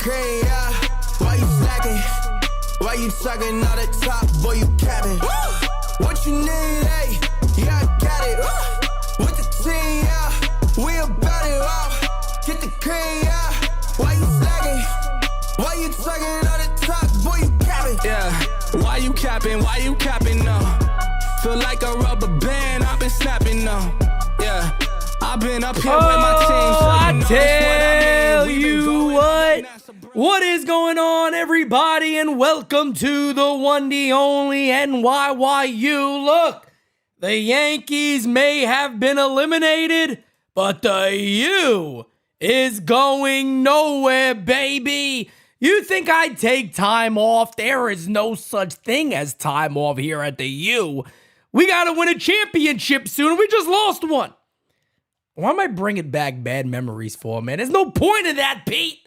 crane, yeah. Why you slacking? Why you talking all that top, boy, you capping? What you need, hey? Yeah, I got it. With the team, yeah. We about it, get the crane, yeah. Why you slacking? Why you talking all that top, boy, you capping? Yeah, why you capping? Why you capping, no? Feel like a rubber band, I've been snapping, no. Yeah, I've been up here with my team, so I you know tell what I mean. you what is going on, everybody, and welcome to the one, the only NYYU. Look, the Yankees may have been eliminated, but the U is going nowhere, baby. You think I'd take time off? There is no such thing as time off here at the U. We got to win a championship soon. We just lost one. Why am I bringing back bad memories for, man? There's no point in that, Pete.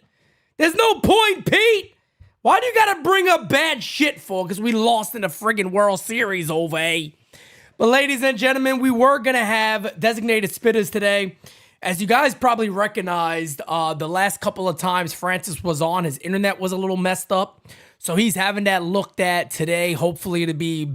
There's no point, Pete. Why do you got to bring up bad shit for? Because we lost in the friggin' World Series over, eh? But ladies and gentlemen, we were going to have designated spitters today. As you guys probably recognized, the last couple of times Francis was on, his internet was a little messed up. So he's having that looked at today. Hopefully it'll be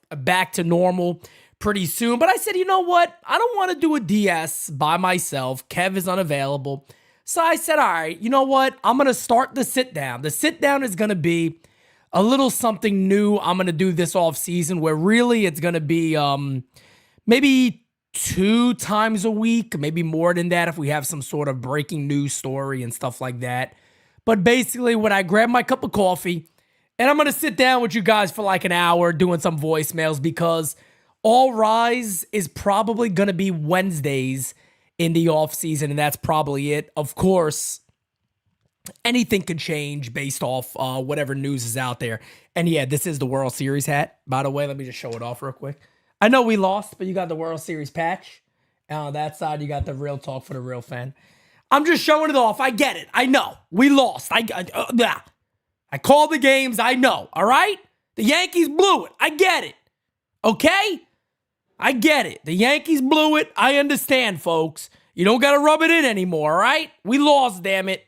back to normal pretty soon. But I said, you know what? I don't want to do a DS by myself. Kev is unavailable. So I said, all right, you know what? I'm going to start the sit down. The sit down is going to be a little something new I'm going to do this off season, where really it's going to be maybe 2 times a week, maybe more than that if we have some sort of breaking news story and stuff like that. But basically, when I grab my cup of coffee, and I'm going to sit down with you guys for like an hour doing some voicemails, because All Rise is probably going to be Wednesdays in the off season, and that's probably it. Of course, anything could change based off whatever news is out there. And yeah, this is the World Series hat, by the way. Let me just show it off real quick. I know we lost, but you got the World Series patch. And on that side, you got the real talk for the real fan. I'm just showing it off. I get it. I know. We lost. I called the games. I know. All right? The Yankees blew it. I get it. Okay? I get it. The Yankees blew it. I understand, folks. You don't got to rub it in anymore, all right? We lost, damn it.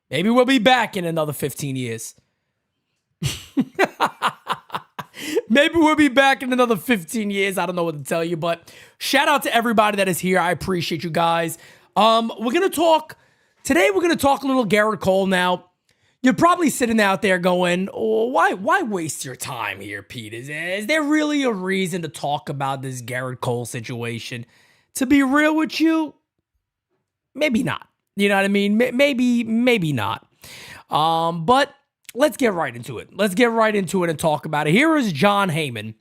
Maybe we'll be back in another 15 years. Maybe we'll be back in another 15 years. I don't know what to tell you, but shout out to everybody that is here. I appreciate you guys. We're going to talk a little Gerrit Cole now. You're probably sitting out there going, oh, why waste your time here, Pete? Is there really a reason to talk about this Gerrit Cole situation? To be real with you, maybe not. You know what I mean? Maybe not. But let's get right into it. Let's get right into it and talk about it. Here is Jon Heyman.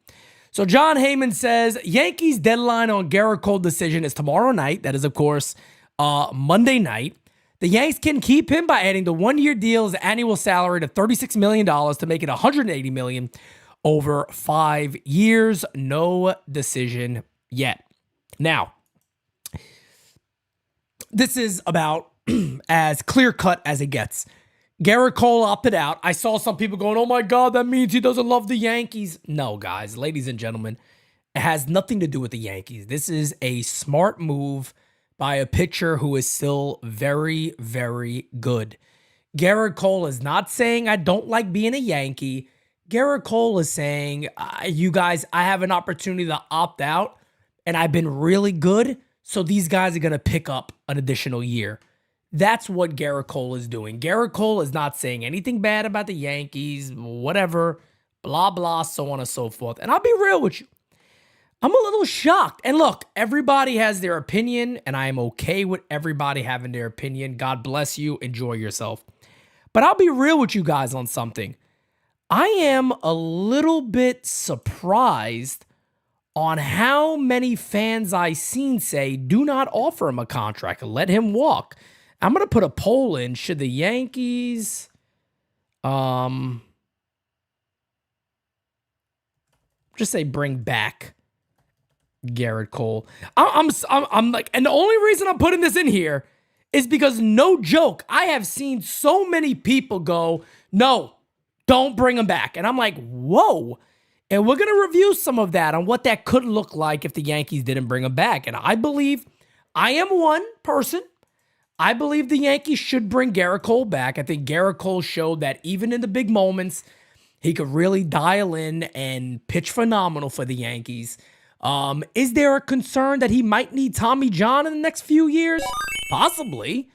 So Jon Heyman says, Yankees deadline on Gerrit Cole decision is tomorrow night. That is, of course, Monday night. The Yanks can keep him by adding the 1-year deal's annual salary to $36 million to make it $180 million over 5 years. No decision yet. Now, this is about as clear-cut as it gets. Gerrit Cole opted out. I saw some people going, oh my God, that means he doesn't love the Yankees. No, guys, ladies and gentlemen, it has nothing to do with the Yankees. This is a smart move by a pitcher who is still very, very good. Gerrit Cole is not saying I don't like being a Yankee. Gerrit Cole is saying, you guys, I have an opportunity to opt out, and I've been really good, so these guys are going to pick up an additional year. That's what Gerrit Cole is doing. Gerrit Cole is not saying anything bad about the Yankees, whatever, blah, blah, so on and so forth. And I'll be real with you. I'm a little shocked. And look, everybody has their opinion, and I am okay with everybody having their opinion. God bless you. Enjoy yourself. But I'll be real with you guys on something. I am a little bit surprised on how many fans I've seen say, do not offer him a contract, let him walk. I'm going to put a poll in. Should the Yankees just say bring back Gerrit Cole? I'm like, and the only reason I'm putting this in here is because, no joke, I have seen so many people go, no, don't bring him back. And I'm like, whoa. And we're going to review some of that on what that could look like if the Yankees didn't bring him back. And I believe I am one person. I believe the Yankees should bring Gerrit Cole back. I think Gerrit Cole showed that even in the big moments, he could really dial in and pitch phenomenal for the Yankees. Is there a concern that he might need Tommy John in the next few years? Possibly.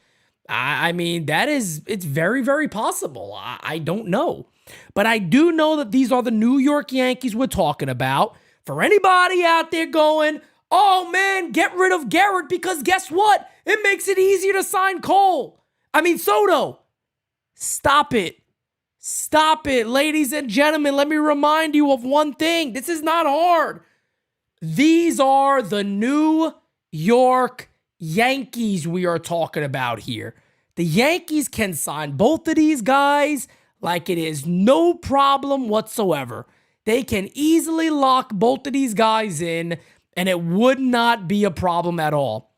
I mean, it's very, very possible. I don't know. But I do know that these are the New York Yankees we're talking about. For anybody out there going, oh man, get rid of Gerrit because guess what? It makes it easier to sign Soto. Stop it. Stop it. Ladies and gentlemen, let me remind you of one thing. This is not hard. These are the New York Yankees we are talking about here. The Yankees can sign both of these guys like it is no problem whatsoever. They can easily lock both of these guys in, and it would not be a problem at all.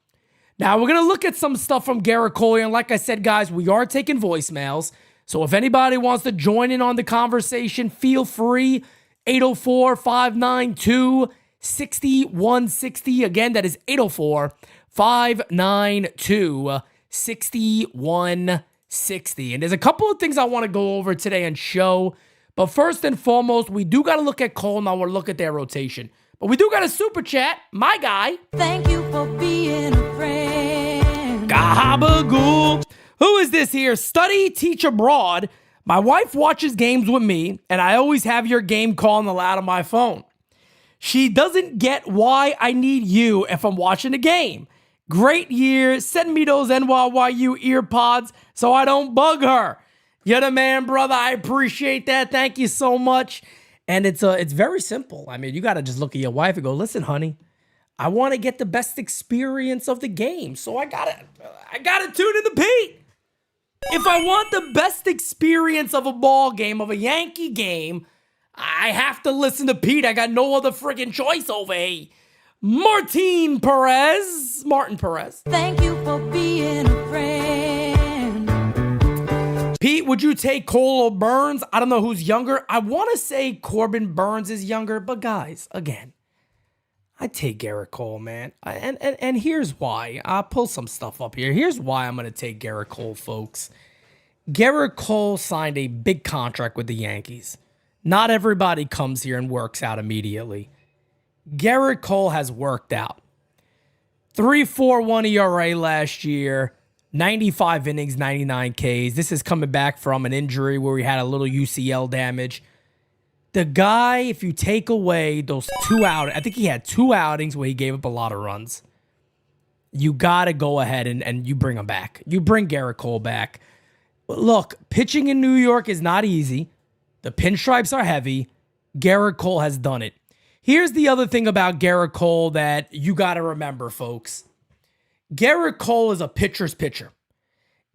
Now, we're going to look at some stuff from Gerrit Cole, and like I said, guys, we are taking voicemails. So if anybody wants to join in on the conversation, feel free. 804-592-6160. Again, that is 804-592-6160. And there's a couple of things I want to go over today on show. But first and foremost, we do got to look at Cole. Now we'll look at their rotation. But we do got a super chat. My guy. Thank you for being a friend. Gabagool. Who is this here? Study, teach abroad. My wife watches games with me, and I always have your game calling aloud on my phone. She doesn't get why I need you if I'm watching a game. Great year. Send me those NYYU ear pods so I don't bug her. You're the man, brother. I appreciate that. Thank you so much. And it's very simple. I mean, you got to just look at your wife and go, listen, honey, I want to get the best experience of the game. So I got to tune in to Pete. If I want the best experience of a ball game, of a Yankee game, I have to listen to Pete. I got no other freaking choice over here. Martin Perez. Thank you for being a friend. Pete, would you take Cole or Burns? I don't know who's younger. I want to say Corbin Burns is younger, but guys, again, I'd take Gerrit Cole, man. And here's why. I'll pull some stuff up here. Here's why I'm going to take Gerrit Cole, folks. Gerrit Cole signed a big contract with the Yankees. Not everybody comes here and works out immediately. Gerrit Cole has worked out. 3.41 ERA last year, 95 innings, 99 Ks. This is coming back from an injury where he had a little UCL damage. The guy, if you take away those I think he had 2 outings where he gave up a lot of runs. You got to go ahead and you bring him back. You bring Gerrit Cole back. Look, pitching in New York is not easy. The pinstripes are heavy. Gerrit Cole has done it. Here's the other thing about Gerrit Cole that you got to remember, folks. Gerrit Cole is a pitcher's pitcher.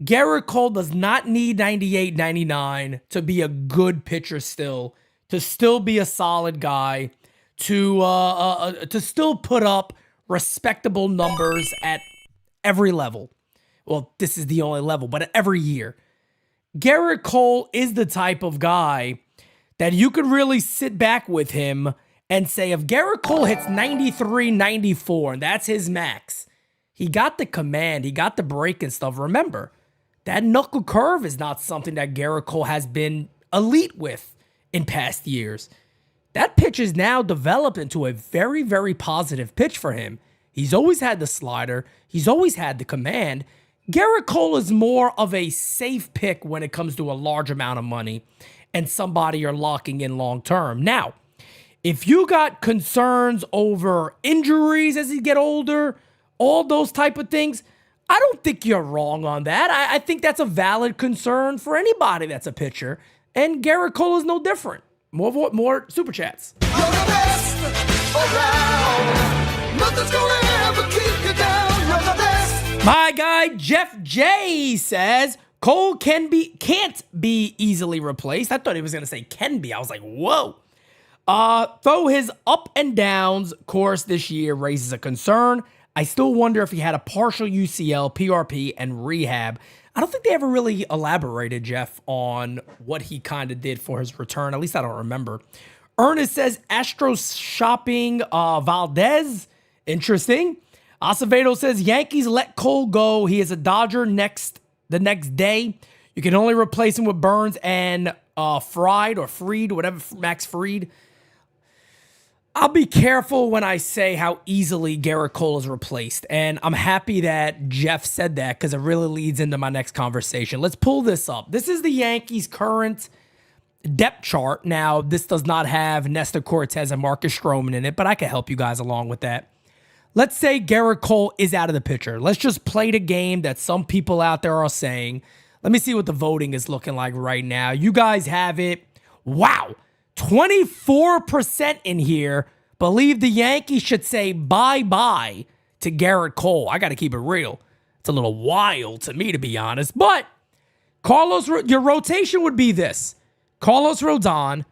Gerrit Cole does not need 98, 99 to be a good pitcher still, to still be a solid guy, to still put up respectable numbers at every level. Well, this is the only level, but every year. Gerrit Cole is the type of guy that you could really sit back with him and say, if Gerrit Cole hits 93, 94, and that's his max, he got the command, he got the break and stuff. Remember, that knuckle curve is not something that Gerrit Cole has been elite with in past years. That pitch is now developed into a very, very positive pitch for him. He's always had the slider. He's always had the command. Gerrit Cole is more of a safe pick when it comes to a large amount of money and somebody you're locking in long term. Now, if you got concerns over injuries as you get older, all those type of things, I don't think you're wrong on that. I think that's a valid concern for anybody that's a pitcher. And Gerrit Cole is no different. More super chats. You're the best around. Nothing's gonna ever keep you down. You're the best. My guy Jeff J says Cole can't be easily replaced. I thought he was gonna say can be. I was like, whoa. Though his up and downs course this year raises a concern, I still wonder if he had a partial UCL, PRP, and rehab. I don't think they ever really elaborated, Jeff, on what he kind of did for his return. At least I don't remember. Ernest says Astros shopping Valdez. Interesting. Acevedo says, Yankees let Cole go. He is a Dodger the next day. You can only replace him with Burns and Fried, whatever, Max Fried. I'll be careful when I say how easily Gerrit Cole is replaced. And I'm happy that Jeff said that because it really leads into my next conversation. Let's pull this up. This is the Yankees' current depth chart. Now, this does not have Nestor Cortez and Marcus Stroman in it, but I can help you guys along with that. Let's say Gerrit Cole is out of the picture. Let's just play the game that some people out there are saying. Let me see what the voting is looking like right now. You guys have it. Wow. 24% in here believe the Yankees should say bye-bye to Gerrit Cole. I got to keep it real. It's a little wild to me, to be honest. But your rotation would be this. Carlos Rodón,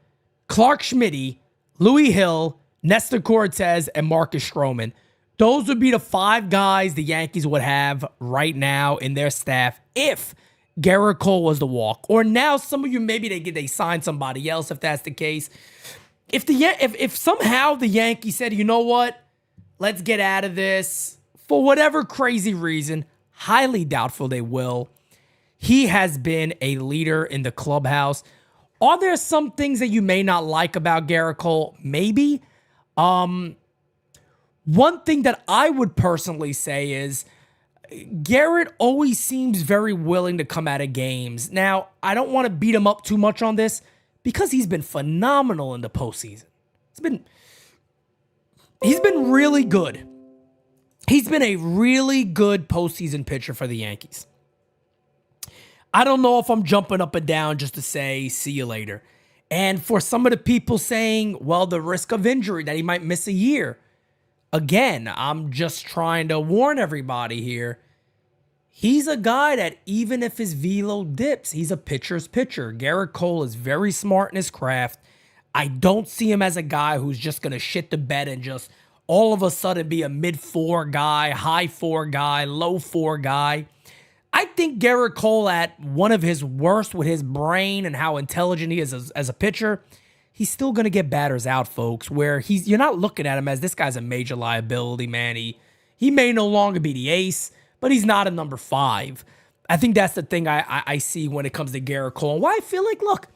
Clark Schmidt, Louis Hill, Nestor Cortez, and Marcus Stroman. Those would be the 5 guys the Yankees would have right now in their staff if Gerrit Cole was the walk. Or now some of you, maybe they sign somebody else if that's the case. If somehow the Yankees said, you know what, let's get out of this for whatever crazy reason, highly doubtful they will. He has been a leader in the clubhouse. Are there some things that you may not like about Gerrit Cole? Maybe. One thing that I would personally say is Gerrit always seems very willing to come out of games. Now, I don't want to beat him up too much on this because he's been phenomenal in the postseason. He's been really good. He's been a really good postseason pitcher for the Yankees. I don't know if I'm jumping up and down just to say, see you later. And for some of the people saying, well, the risk of injury, that he might miss a year. Again, I'm just trying to warn everybody here. He's a guy that even if his velo dips, he's a pitcher's pitcher. Gerrit Cole is very smart in his craft. I don't see him as a guy who's just going to shit the bed and just all of a sudden be a mid-4 guy, high-4 guy, low-4 guy. I think Gerrit Cole at one of his worst with his brain and how intelligent he is as a pitcher, he's still going to get batters out, folks, where you're not looking at him as this guy's a major liability, man. He may no longer be the ace, but he's not a number 5. I think that's the thing I see when it comes to Gerrit Cole. And why I feel like, look,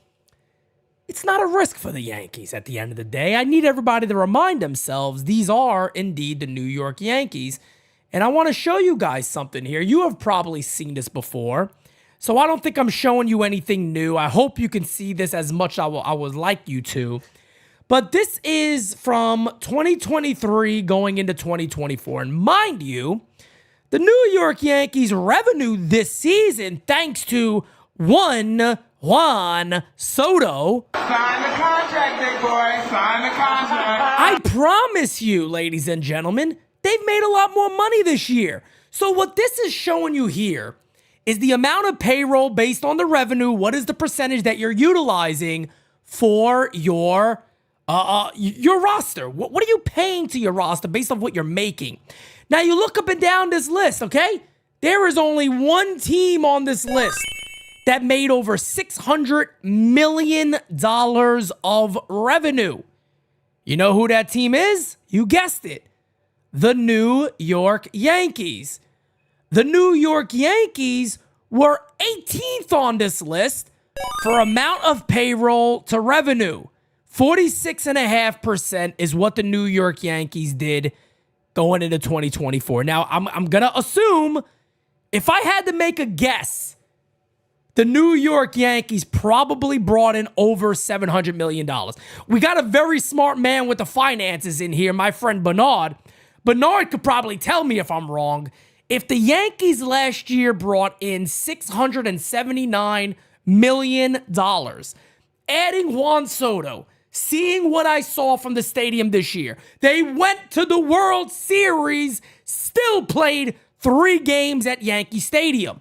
it's not a risk for the Yankees at the end of the day. I need everybody to remind themselves these are indeed the New York Yankees. And I want to show you guys something here. You have probably seen this before. So I don't think I'm showing you anything new. I hope you can see this as much as I would like you to. But this is from 2023 going into 2024. And mind you, the New York Yankees revenue this season, thanks to Juan Soto. Sign the contract, big boy. Sign the contract. I promise you, ladies and gentlemen, they've made a lot more money this year. So what this is showing you here is the amount of payroll based on the revenue. What is the percentage that you're utilizing for your roster? What are you paying to your roster based on what you're making? Now, you look up and down this list, okay? There is only one team on this list that made over $600 million of revenue. You know who that team is? You guessed it. The New York Yankees. The New York Yankees were 18th on this list for amount of payroll to revenue. 46.5% is what the New York Yankees did going into 2024. Now, I'm going to assume if I had to make a guess, the New York Yankees probably brought in over $700 million. We got a very smart man with the finances in here, my friend Bernard. Bernard could probably tell me if I'm wrong. If the Yankees last year brought in $679 million, adding Juan Soto, seeing what I saw from the stadium this year, they went to the World Series, still played 3 games at Yankee Stadium.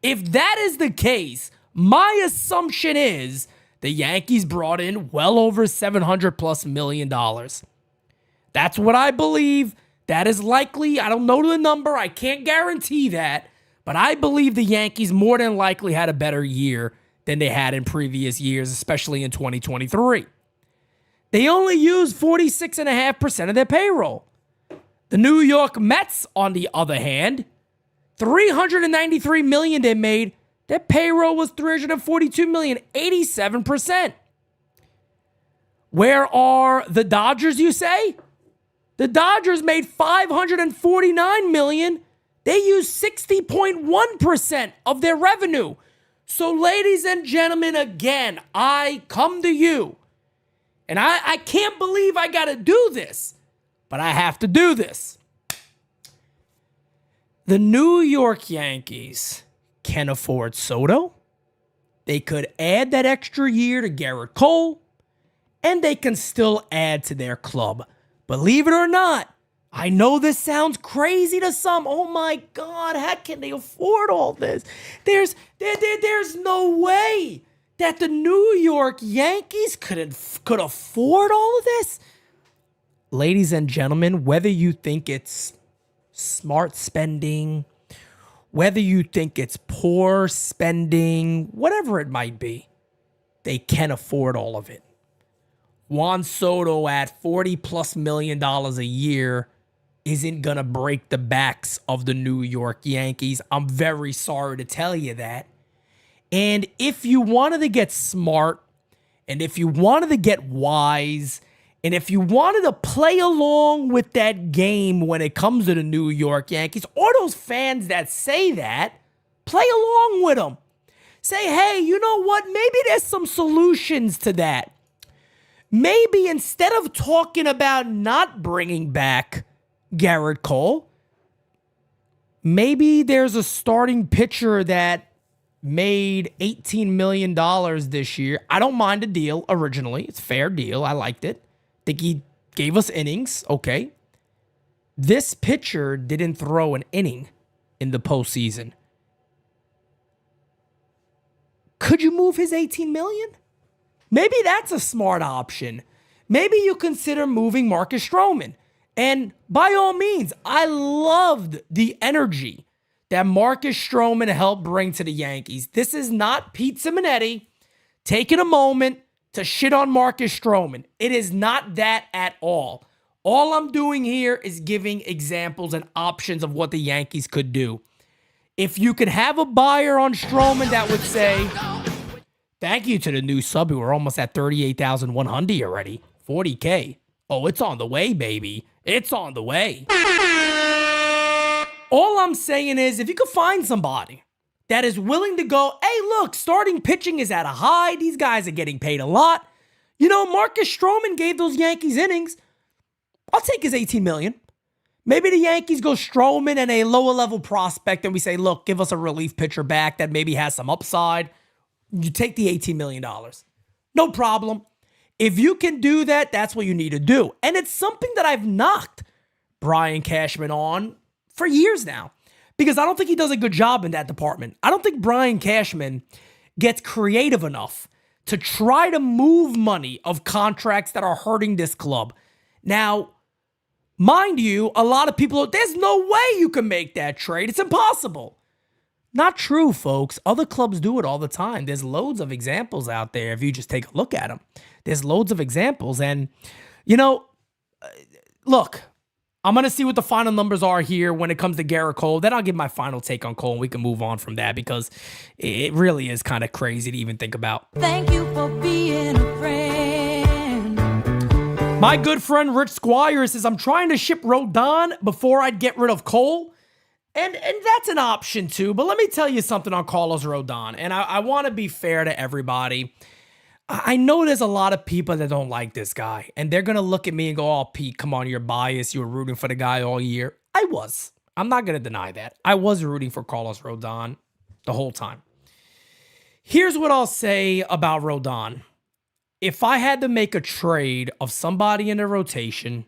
If that is the case, my assumption is the Yankees brought in well over $700+ million. That's what I believe. That is likely. I don't know the number. I can't guarantee that. But I believe the Yankees more than likely had a better year than they had in previous years, especially in 2023. They only used 46.5% of their payroll. The New York Mets, on the other hand, $393 million they made. Their payroll was $342 million, 87%. Where are the Dodgers, you say? The Dodgers made $549 million. They used 60.1% of their revenue. So, ladies and gentlemen, again, I come to you. And I can't believe I got to do this, but I have to do this. The New York Yankees can afford Soto. They could add that extra year to Gerrit Cole, and they can still add to their club. Believe it or not, I know this sounds crazy to some. Oh my God, how can they afford all this? There's no way that the New York Yankees could afford all of this. Ladies and gentlemen, whether you think it's smart spending, whether you think it's poor spending, whatever it might be, they can afford all of it. Juan Soto at $40+ million a year isn't going to break the backs of the New York Yankees. I'm very sorry to tell you that. And if you wanted to get smart, and if you wanted to get wise, and if you wanted to play along with that game when it comes to the New York Yankees, or those fans that say that, play along with them. Say, hey, you know what? Maybe there's some solutions to that. Maybe instead of talking about not bringing back Gerrit Cole, maybe there's a starting pitcher that made $18 million this year. I don't mind the deal originally. It's a fair deal. I liked it. Think he gave us innings. Okay. This pitcher didn't throw an inning in the postseason. Could you move his $18 million? Maybe that's a smart option. Maybe you consider moving Marcus Stroman. And by all means, I loved the energy that Marcus Stroman helped bring to the Yankees. This is not Pete Simonetti taking a moment to shit on Marcus Stroman. It is not that at all. All I'm doing here is giving examples and options of what the Yankees could do. If you could have a buyer on Stroman that would say, thank you to the new sub who are almost at 38,100 already. 40K. Oh, it's on the way, baby. It's on the way. All I'm saying is, if you could find somebody that is willing to go, hey, look, starting pitching is at a high. These guys are getting paid a lot. You know, Marcus Stroman gave those Yankees innings. I'll take his $18 million. Maybe the Yankees go Stroman and a lower level prospect, and we say, look, give us a relief pitcher back that maybe has some upside. You take the $18 million. No problem. If you can do that, that's what you need to do. And it's something that I've knocked Brian Cashman on for years now, because I don't think he does a good job in that department. I don't think Brian Cashman gets creative enough to try to move money of contracts that are hurting this club. Now, mind you, a lot of people, there's no way you can make that trade. It's impossible. Not true, folks. Other clubs do it all the time. There's loads of examples out there if you just take a look at them. There's loads of examples. And, you know, look, I'm going to see what the final numbers are here when it comes to Gerrit Cole. Then I'll give my final take on Cole, and we can move on from that, because it really is kind of crazy to even think about. Thank you for being a friend. My good friend Rich Squire says, I'm trying to ship Rodón before I'd get rid of Cole. And that's an option too. But let me tell you something on Carlos Rodón. And I want to be fair to everybody. I know there's a lot of people that don't like this guy. And they're going to look at me and go, oh, Pete, come on, you're biased. You were rooting for the guy all year. I was. I'm not going to deny that. I was rooting for Carlos Rodón the whole time. Here's what I'll say about Rodón. If I had to make a trade of somebody in the rotation,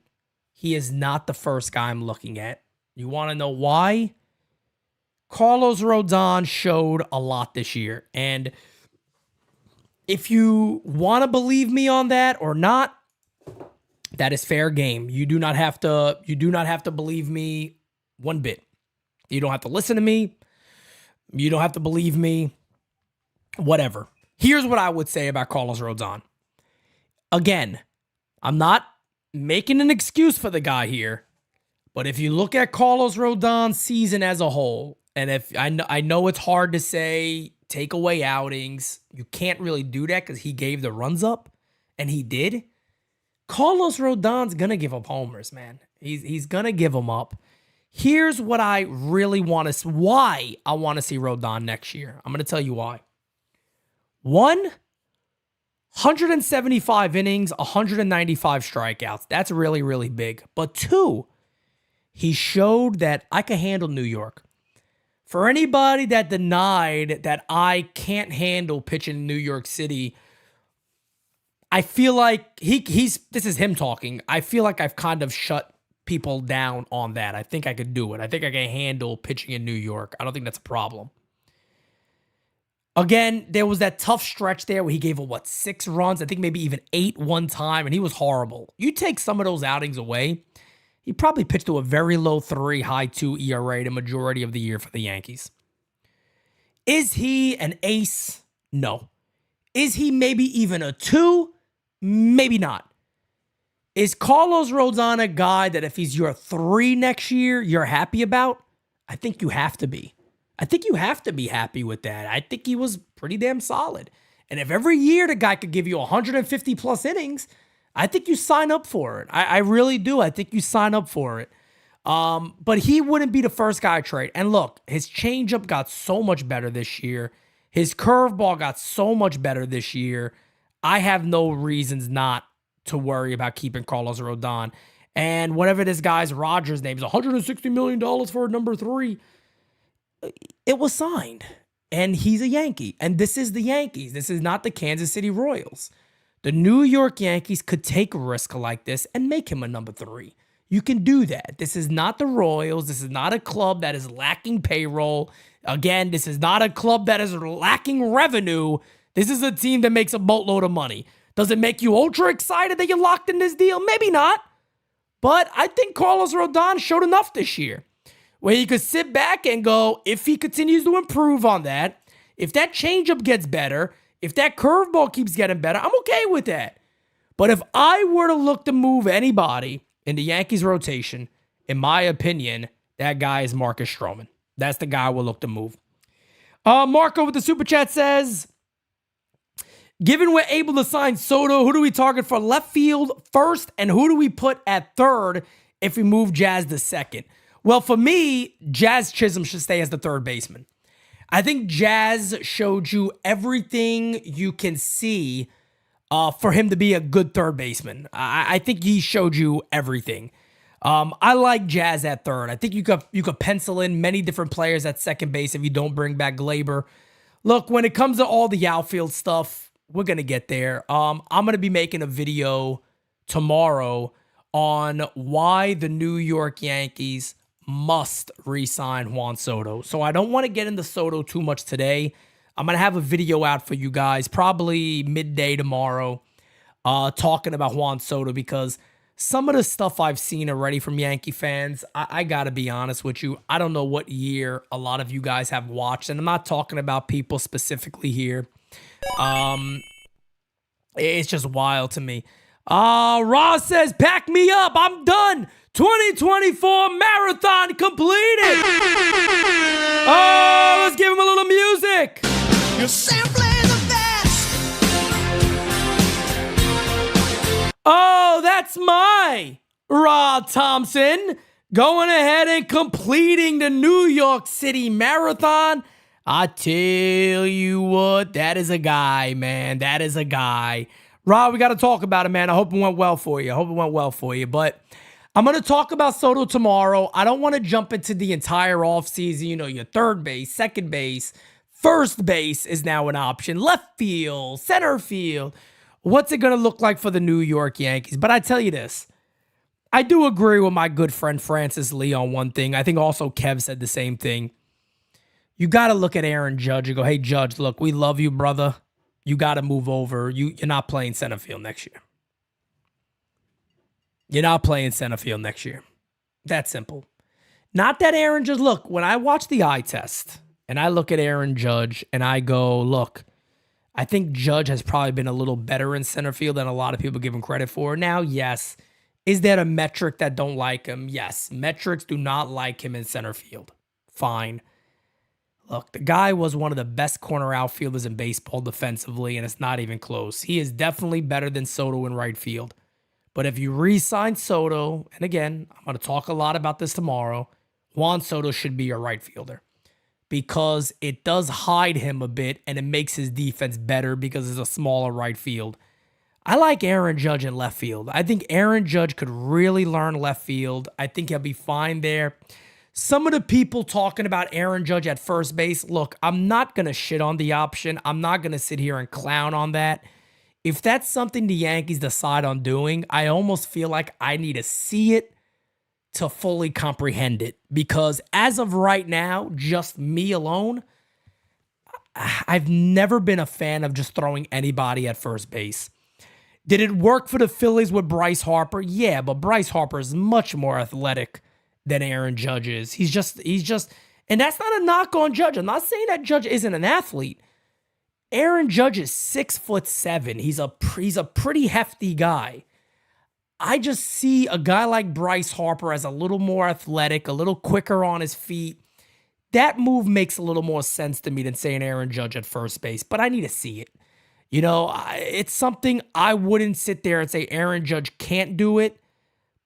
he is not the first guy I'm looking at. You want to know why? Carlos Rodón showed a lot this year. And if you want to believe me on that or not, that is fair game. You do not have to believe me one bit. You don't have to listen to me. You don't have to believe me. Whatever. Here's what I would say about Carlos Rodón. Again, I'm not making an excuse for the guy here, But if you look at Carlos Rodon's season as a whole, and if I know it's hard to say take away outings, you can't really do that because he gave the runs up, and he did. Carlos Rodon's gonna give up homers, man. He's gonna give them up. Here's what I really want to, why I want to see Rodón next year. I'm gonna tell you why. 175 innings, 195 strikeouts. That's really, really big. But 2, he showed that I can handle New York. For anybody that denied that I can't handle pitching in New York City, I feel like this is him talking. I feel like I've kind of shut people down on that. I think I could do it. I think I can handle pitching in New York. I don't think that's a problem. Again, there was that tough stretch there where he gave 6 runs? I think maybe even 8 one time, and he was horrible. You take some of those outings away, he probably pitched to a very low 3, high 2 ERA the majority of the year for the Yankees. Is he an ace? No. Is he maybe even a 2? Maybe not. Is Carlos Rodón a guy that if he's your 3 next year, you're happy about? I think you have to be. I think you have to be happy with that. I think he was pretty damn solid. And if every year the guy could give you 150 plus innings, I think you sign up for it. I really do. I think you sign up for it. But he wouldn't be the first guy to trade. And look, his changeup got so much better this year. His curveball got so much better this year. I have no reasons not to worry about keeping Carlos Rodón. And whatever this guy's Rogers name is, $160 million for number 3. It was signed, and he's a Yankee, and this is the Yankees. This is not the Kansas City Royals. The New York Yankees could take a risk like this and make him a number 3. You can do that. This is not the Royals. This is not a club that is lacking payroll. Again, this is not a club that is lacking revenue. This is a team that makes a boatload of money. Does it make you ultra excited that you locked in this deal? Maybe not. But I think Carlos Rodón showed enough this year where you could sit back and go, if he continues to improve on that, if that changeup gets better, if that curveball keeps getting better, I'm okay with that. But if I were to look to move anybody in the Yankees rotation, in my opinion, that guy is Marcus Stroman. That's the guy we'll look to move. Marco with the super chat says, given we're able to sign Soto, who do we target for left field first, and who do we put at third if we move Jazz to second? Well, for me, Jazz Chisholm should stay as the third baseman. I think Jazz showed you everything you can see for him to be a good third baseman. I think he showed you everything. I like Jazz at third. I think you could pencil in many different players at second base if you don't bring back Glaber. Look, when it comes to all the outfield stuff, we're going to get there. I'm going to be making a video tomorrow on why the New York Yankees must re-sign Juan Soto. So I don't want to get into Soto too much today. I'm going to have a video out for you guys probably midday tomorrow talking about Juan Soto because some of the stuff I've seen already from Yankee fans, I got to be honest with you. I don't know what year a lot of you guys have watched, and I'm not talking about people specifically here. It's just wild to me. Ross says, pack me up. I'm done. 2024 marathon completed. Oh, let's give him a little music. You're simply the best. Oh, that's my Rod Thompson going ahead and completing the New York City Marathon. I tell you what, that is a guy, man. That is a guy. Rod, we got to talk about it, man. I hope it went well for you. But I'm going to talk about Soto tomorrow. I don't want to jump into the entire offseason. You know, your third base, second base, first base is now an option. Left field, center field. What's it going to look like for the New York Yankees? But I tell you this. I do agree with my good friend Francis Lee on one thing. I think also Kev said the same thing. You got to look at Aaron Judge and go, hey, Judge, look, we love you, brother. You got to move over. You're not playing center field next year. You're not playing center field next year. That simple. Not that Aaron Judge, look, when I watch the eye test and I look at Aaron Judge and I go, look, I think Judge has probably been a little better in center field than a lot of people give him credit for. Now, yes, Is that a metric that don't like him? Yes. Metrics do not like him in center field. Fine. Look, the guy was one of the best corner outfielders in baseball defensively, and it's not even close. He is definitely better than Soto in right field. But if you re-sign Soto, and again, I'm going to talk a lot about this tomorrow, Juan Soto should be your right fielder because it does hide him a bit and it makes his defense better because it's a smaller right field. I like Aaron Judge in left field. I think Aaron Judge could really learn left field. I think he'll be fine there. Some of the people talking about Aaron Judge at first base, look, I'm not going to shit on the option. I'm not going to sit here and clown on that. If that's something the Yankees decide on doing, I almost feel like I need to see it to fully comprehend it. Because as of right now, just me alone, I've never been a fan of just throwing anybody at first base. Did it work for the Phillies with Bryce Harper? Yeah, but Bryce Harper is much more athletic than Aaron Judge is. He's just, and that's not a knock on Judge. I'm not saying that Judge isn't an athlete. Aaron Judge is 6'7". He's a pretty hefty guy. I just see a guy like Bryce Harper as a little more athletic, a little quicker on his feet. That move makes a little more sense to me than saying Aaron Judge at first base, but I need to see it. You know, it's something I wouldn't sit there and say Aaron Judge can't do it,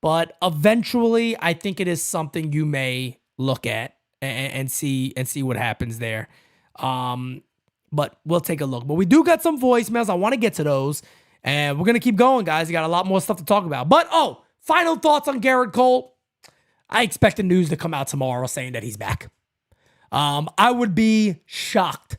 but eventually I think it is something you may look at and see what happens there. But we'll take a look. But we do got some voicemails. I want to get to those. And we're going to keep going, guys. We got a lot more stuff to talk about. But, final thoughts on Gerrit Cole. I expect the news to come out tomorrow saying that he's back. I would be shocked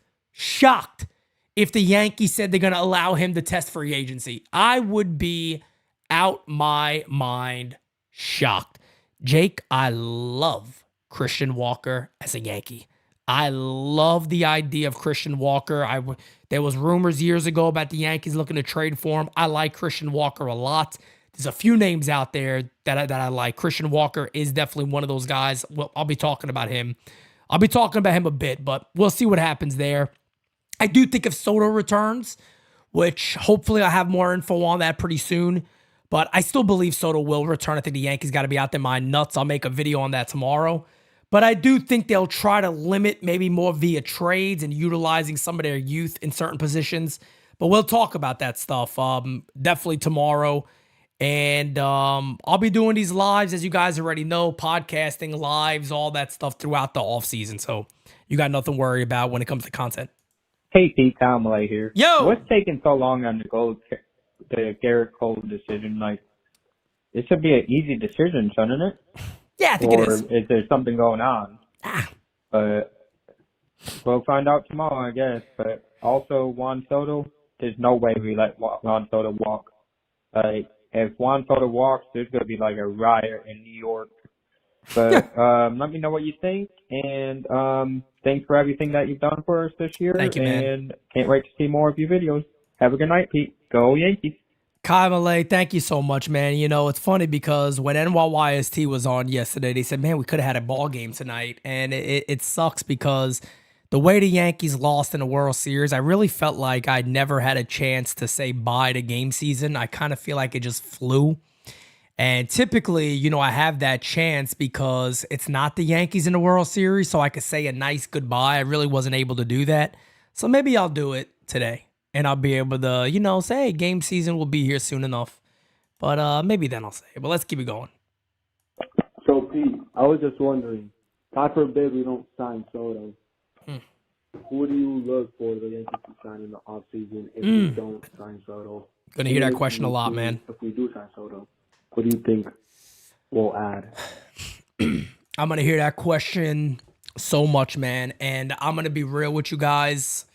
if the Yankees said they're going to allow him to test free agency. I would be out my mind shocked. Jake, I love Christian Walker as a Yankee. I love the idea of Christian Walker. There was rumors years ago about the Yankees looking to trade for him. I like Christian Walker a lot. There's a few names out there that I like. Christian Walker is definitely one of those guys. Well, I'll be talking about him. I'll be talking about him a bit, but we'll see what happens there. I do think if Soto returns, which hopefully I'll have more info on that pretty soon, but I still believe Soto will return. I think the Yankees got to be out their mind nuts. I'll make a video on that tomorrow. But I do think they'll try to limit maybe more via trades and utilizing some of their youth in certain positions. But we'll talk about that stuff definitely tomorrow. And I'll be doing these lives, as you guys already know, podcasting, lives, all that stuff throughout the offseason. So you got nothing to worry about when it comes to content. Hey, Pete, Tom Lay here. Yo! What's taking so long on the Gerrit Cole decision? Like, it should be an easy decision, shouldn't it? Yeah, I think it is. Or is there something going on? But we'll find out tomorrow, I guess. But also, Juan Soto, there's no way we let Juan Soto walk. If Juan Soto walks, there's going to be like a riot in New York. But let me know what you think. And thanks for everything that you've done for us this year. Thank you, man. And can't wait to see more of your videos. Have a good night, Pete. Go Yankees. Kai Malay, thank you so much, man. You know, it's funny because when NYYST was on yesterday, they said, man, we could have had a ball game tonight. And it sucks because the way the Yankees lost in the World Series, I really felt like I never had a chance to say bye to game season. I kind of feel like it just flew. And typically, you know, I have that chance because it's not the Yankees in the World Series, so I could say a nice goodbye. I really wasn't able to do that. So maybe I'll do it today. And I'll be able to, you know, say, hey, game season will be here soon enough. But maybe then I'll say it. But let's keep it going. So, Pete, I was just wondering, God forbid we don't sign Soto. Who do you look for the Yankees to sign in the offseason if we don't sign Soto? Gonna hear that question a lot, man. If we do sign Soto, what do you think we'll add? I'm gonna hear that question so much, man. And I'm gonna be real with you guys.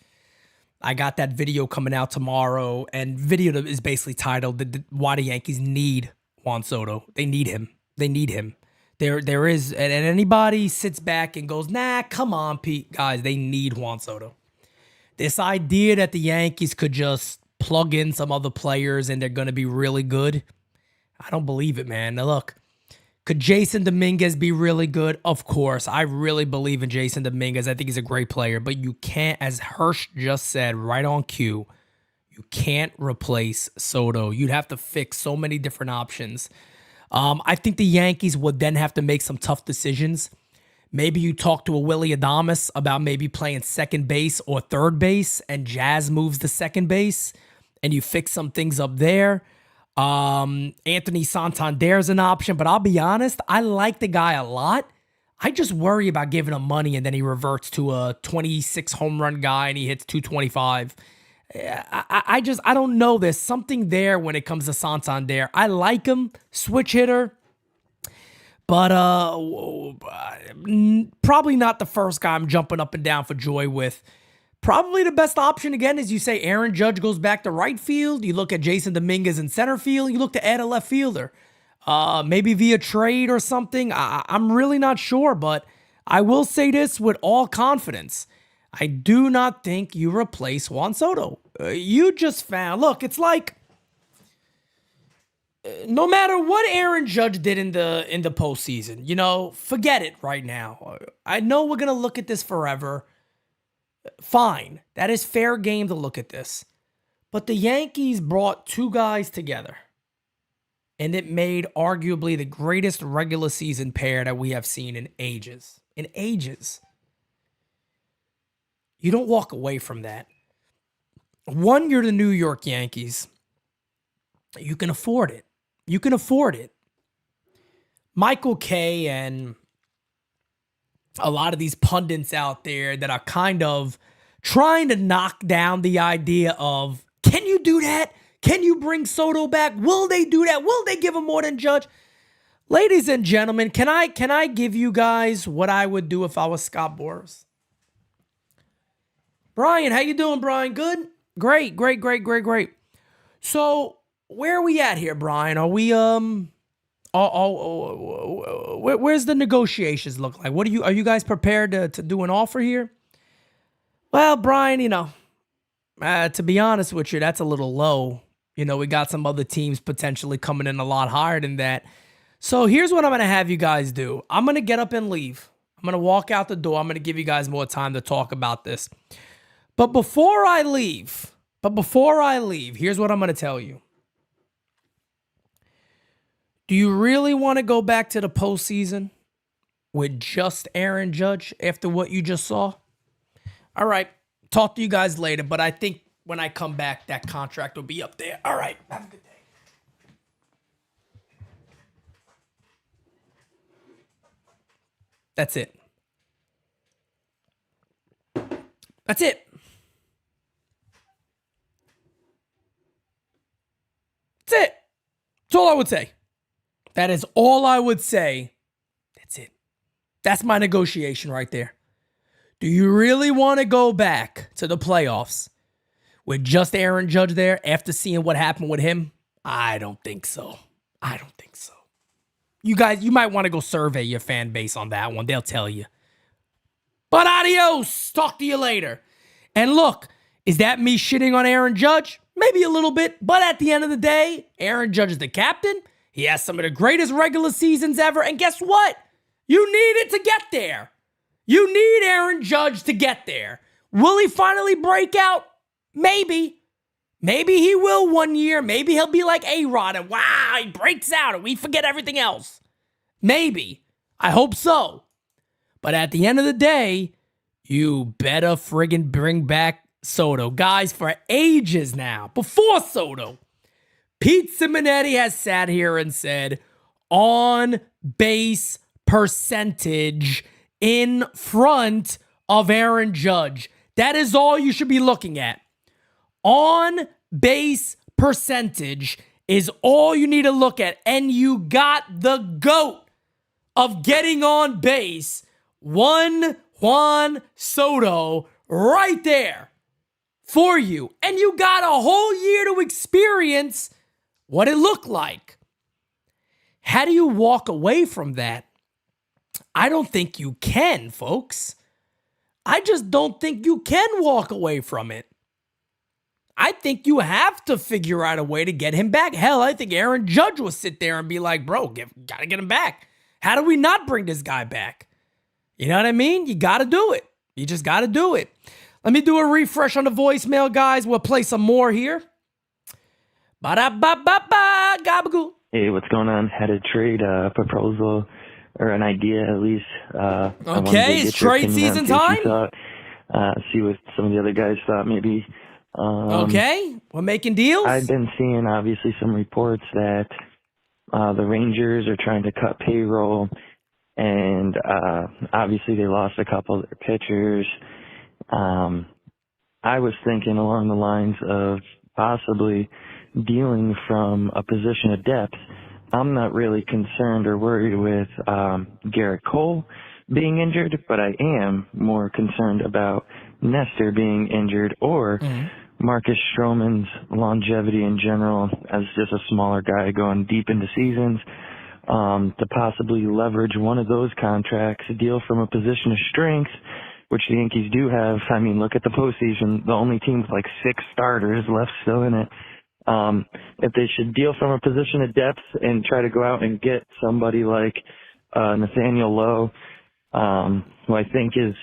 I got that video coming out tomorrow, and video is basically titled "Why the Yankees Need Juan Soto." They need him. They need him. There is, and anybody sits back and goes, nah, come on, Pete. Guys, they need Juan Soto. This idea that the Yankees could just plug in some other players and they're going to be really good, I don't believe it, man. Now, look, could Jason Dominguez be really good? Of course. I really believe in Jason Dominguez. I think he's a great player, but you can't, as Hirsch just said right on cue, you can't replace Soto. You'd have to fix so many different options. I think the Yankees would then have to make some tough decisions. Maybe you talk to a Willie Adames about maybe playing second base or third base, and Jazz moves to second base, and you fix some things up there. Anthony Santander's an option, but I'll be honest, I like the guy a lot. I just worry about giving him money and then he reverts to a 26 home run guy and he hits 225. I don't know. There's something there when it comes to Santander. I like him, switch hitter, but probably not the first guy I'm jumping up and down for joy with. Probably the best option, again, is you say Aaron Judge goes back to right field. You look at Jason Dominguez in center field. You look to add a left fielder. Maybe via trade or something. I'm really not sure, but I will say this with all confidence. I do not think you replace Juan Soto. You just found, look, it's like no matter what Aaron Judge did in the postseason, forget it right now. I know we're going to look at this forever. Fine. That is fair game to look at this. But the Yankees brought two guys together, and it made arguably the greatest regular season pair that we have seen in ages. In ages. You don't walk away from that. One, you're the New York Yankees. You can afford it. You can afford it. Michael Kay and a lot of these pundits out there that are kind of trying to knock down the idea of, can you do that? Can you bring Soto back? Will they do that? Will they give him more than Judge? Ladies and gentlemen, can I give you guys what I would do if I was Scott Boras? Brian, how you doing, Brian? Good? Great. So, where are we at here, Brian? Are we where's the negotiations look like? Are you guys prepared to do an offer here? Well, Brian, to be honest with you, that's a little low. We got some other teams potentially coming in a lot higher than that. So here's what I'm going to have you guys do. I'm going to get up and leave. I'm going to walk out the door. I'm going to give you guys more time to talk about this. But before I leave, here's what I'm going to tell you. Do you really want to go back to the postseason with just Aaron Judge after what you just saw? All right. Talk to you guys later, but I think when I come back, that contract will be up there. All right. Have a good day. That's it. That's it. That's it. That's all I would say. That is all I would say. That's it. That's my negotiation right there. Do you really want to go back to the playoffs with just Aaron Judge there after seeing what happened with him? I don't think so. You guys, you might want to go survey your fan base on that one. They'll tell you. But adios. Talk to you later. And look, is that me shitting on Aaron Judge? Maybe a little bit. But at the end of the day, Aaron Judge is the captain. He has some of the greatest regular seasons ever. And guess what? You need it to get there. You need Aaron Judge to get there. Will he finally break out? Maybe. Maybe he will one year. Maybe he'll be like A-Rod and wow, he breaks out and we forget everything else. Maybe. I hope so. But at the end of the day, you better friggin' bring back Soto. Guys, for ages now, before Soto, Pete Simonetti has sat here and said, on base percentage in front of Aaron Judge. That is all you should be looking at. On base percentage is all you need to look at. And you got the GOAT of getting on base, Juan Soto, right there for you. And you got a whole year to experience what it looked like. How do you walk away from that? I don't think you can, folks. I just don't think you can walk away from it. I think you have to figure out a way to get him back. Hell, I think Aaron Judge will sit there and be like, bro, gotta get him back. How do we not bring this guy back? You know what I mean? You gotta do it. You just gotta do it. Let me do a refresh on the voicemail, guys. We'll play some more here. Ba-da-ba-ba-ba, gabagool. Hey, what's going on? Had a trade proposal or an idea at least. Okay, it's trade season time? See what some of the other guys thought maybe. Okay, we're making deals? I've been seeing obviously some reports that the Rangers are trying to cut payroll, and obviously they lost a couple of their pitchers. I was thinking along the lines of possibly dealing from a position of depth. I'm not really concerned or worried with Gerrit Cole being injured, but I am more concerned about Nestor being injured or Marcus Stroman's longevity in general as just a smaller guy going deep into seasons, to possibly leverage one of those contracts, deal from a position of strength, which the Yankees do have. I mean, look at the postseason. The only team with like 6 starters left still in it. If they should deal from a position of depth and try to go out and get somebody like Nathaniel Lowe, who I think is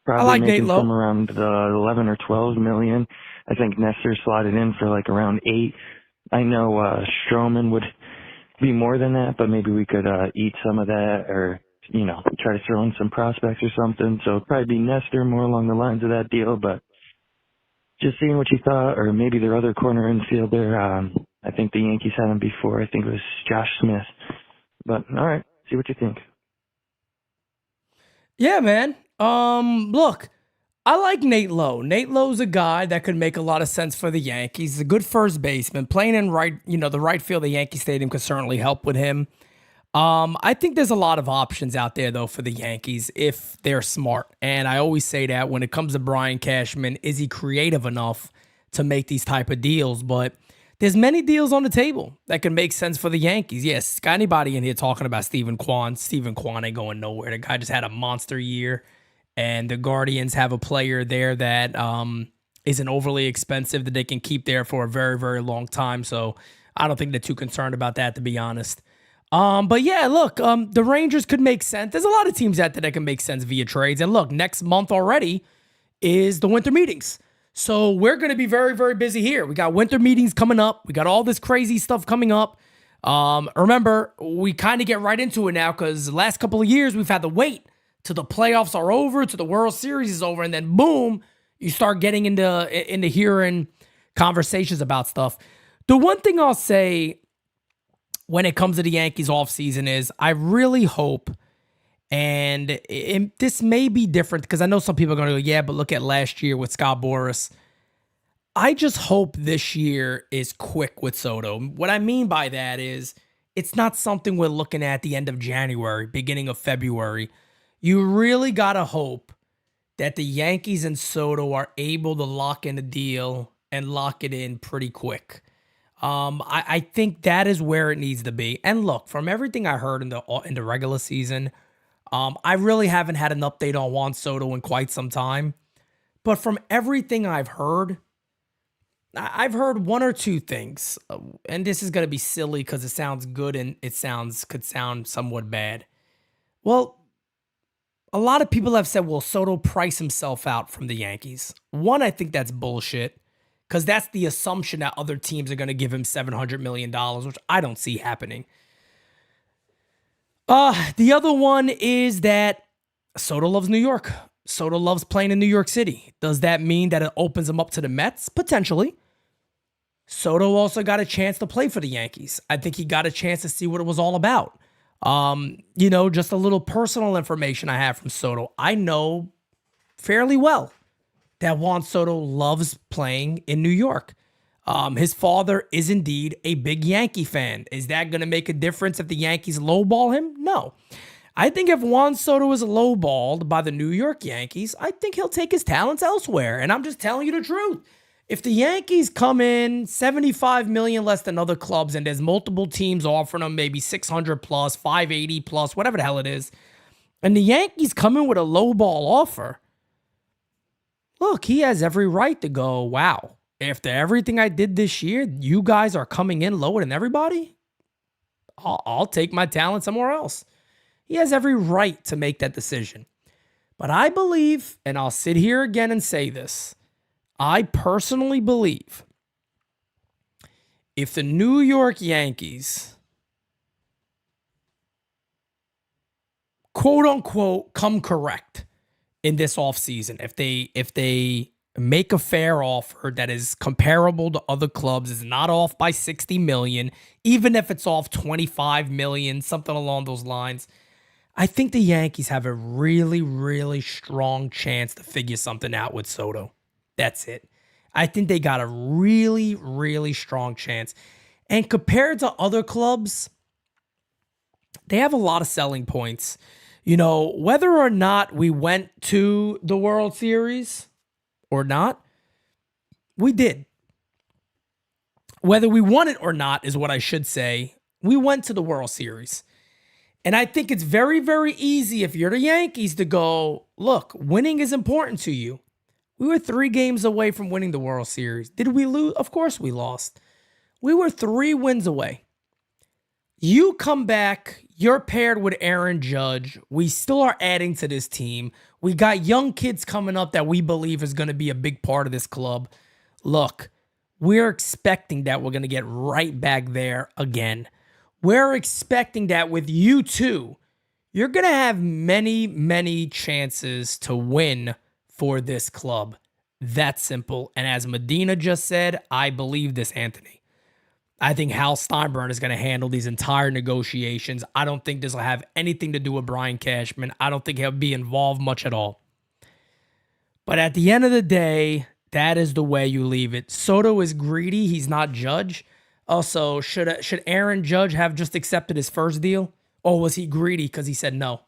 probably making from around 11 or 12 million. I think Nestor slotted in for like around 8. I know Stroman would be more than that, but maybe we could eat some of that, or try to throw in some prospects or something. So it'd probably be Nestor more along the lines of that deal, but just seeing what you thought, or maybe their other corner infielder. I think the Yankees had him before. I think it was Josh Smith. But all right, see what you think. Yeah, man. Look, I like Nate Lowe. Nate Lowe's a guy that could make a lot of sense for the Yankees. He's a good first baseman. Playing in the right field of Yankee Stadium could certainly help with him. I think there's a lot of options out there, though, for the Yankees if they're smart. And I always say that when it comes to Brian Cashman, is he creative enough to make these type of deals? But there's many deals on the table that can make sense for the Yankees. Yes, got anybody in here talking about Steven Kwan? Steven Kwan ain't going nowhere. The guy just had a monster year. And the Guardians have a player there that isn't overly expensive that they can keep there for a very, very long time. So I don't think they're too concerned about that, to be honest. But yeah, look, the Rangers could make sense. There's a lot of teams out there that can make sense via trades. And look, next month already is the winter meetings. So we're going to be very, very busy here. We got winter meetings coming up. We got all this crazy stuff coming up. Remember, we kind of get right into it now because the last couple of years we've had to wait till the playoffs are over, till the World Series is over, and then boom, you start getting into hearing conversations about stuff. The one thing I'll say when it comes to the Yankees offseason is I really hope, and this may be different because I know some people are going to go, yeah, but look at last year with Scott Boras. I just hope this year is quick with Soto. What I mean by that is it's not something we're looking at the end of January, beginning of February. You really got to hope that the Yankees and Soto are able to lock in a deal and lock it in pretty quick. I think that is where it needs to be. And look, from everything I heard in the regular season, I really haven't had an update on Juan Soto in quite some time. But from everything I've heard one or two things. And this is going to be silly because it sounds good and could sound somewhat bad. Well, a lot of people have said, well, Soto priced himself out from the Yankees. One, I think that's bullshit because that's the assumption that other teams are going to give him $700 million, which I don't see happening. The other one is that Soto loves New York. Soto loves playing in New York City. Does that mean that it opens him up to the Mets? Potentially. Soto also got a chance to play for the Yankees. I think he got a chance to see what it was all about. Just a little personal information I have from Soto. I know fairly well that Juan Soto loves playing in New York. His father is indeed a big Yankee fan. Is that going to make a difference if the Yankees lowball him? No. I think if Juan Soto is lowballed by the New York Yankees, I think he'll take his talents elsewhere. And I'm just telling you the truth. If the Yankees come in $75 million less than other clubs and there's multiple teams offering them maybe 600 plus, 580 plus, whatever the hell it is, and the Yankees come in with a lowball offer, look, he has every right to go, wow, after everything I did this year, you guys are coming in lower than everybody? I'll take my talent somewhere else. He has every right to make that decision. But I believe, and I'll sit here again and say this, I personally believe if the New York Yankees quote unquote come correct in this offseason, if they make a fair offer that is comparable to other clubs, is not off by 60 million, even if it's off 25 million, something along those lines, I think the Yankees have a really, really strong chance to figure something out with Soto. That's it. I think they got a really, really strong chance. And compared to other clubs, they have a lot of selling points. You know, whether or not we went to the World Series or not, we did. Whether we won it or not is what I should say. We went to the World Series. And I think it's very, very easy if you're the Yankees to go, look, winning is important to you. We were 3 games away from winning the World Series. Did we lose? Of course we lost. We were 3 wins away. You come back, you're paired with Aaron Judge. We still are adding to this team. We got young kids coming up that we believe is going to be a big part of this club. Look, we're expecting that we're going to get right back there again. We're expecting that with you too, you're going to have many, many chances to win for this club. That's simple. And as Medina just said, I believe this, Anthony. I think Hal Steinbrenner is going to handle these entire negotiations. I don't think this will have anything to do with Brian Cashman. I don't think he'll be involved much at all. But at the end of the day, that is the way you leave it. Soto is greedy. He's not Judge. Also, should Aaron Judge have just accepted his first deal? Or was he greedy because he said no?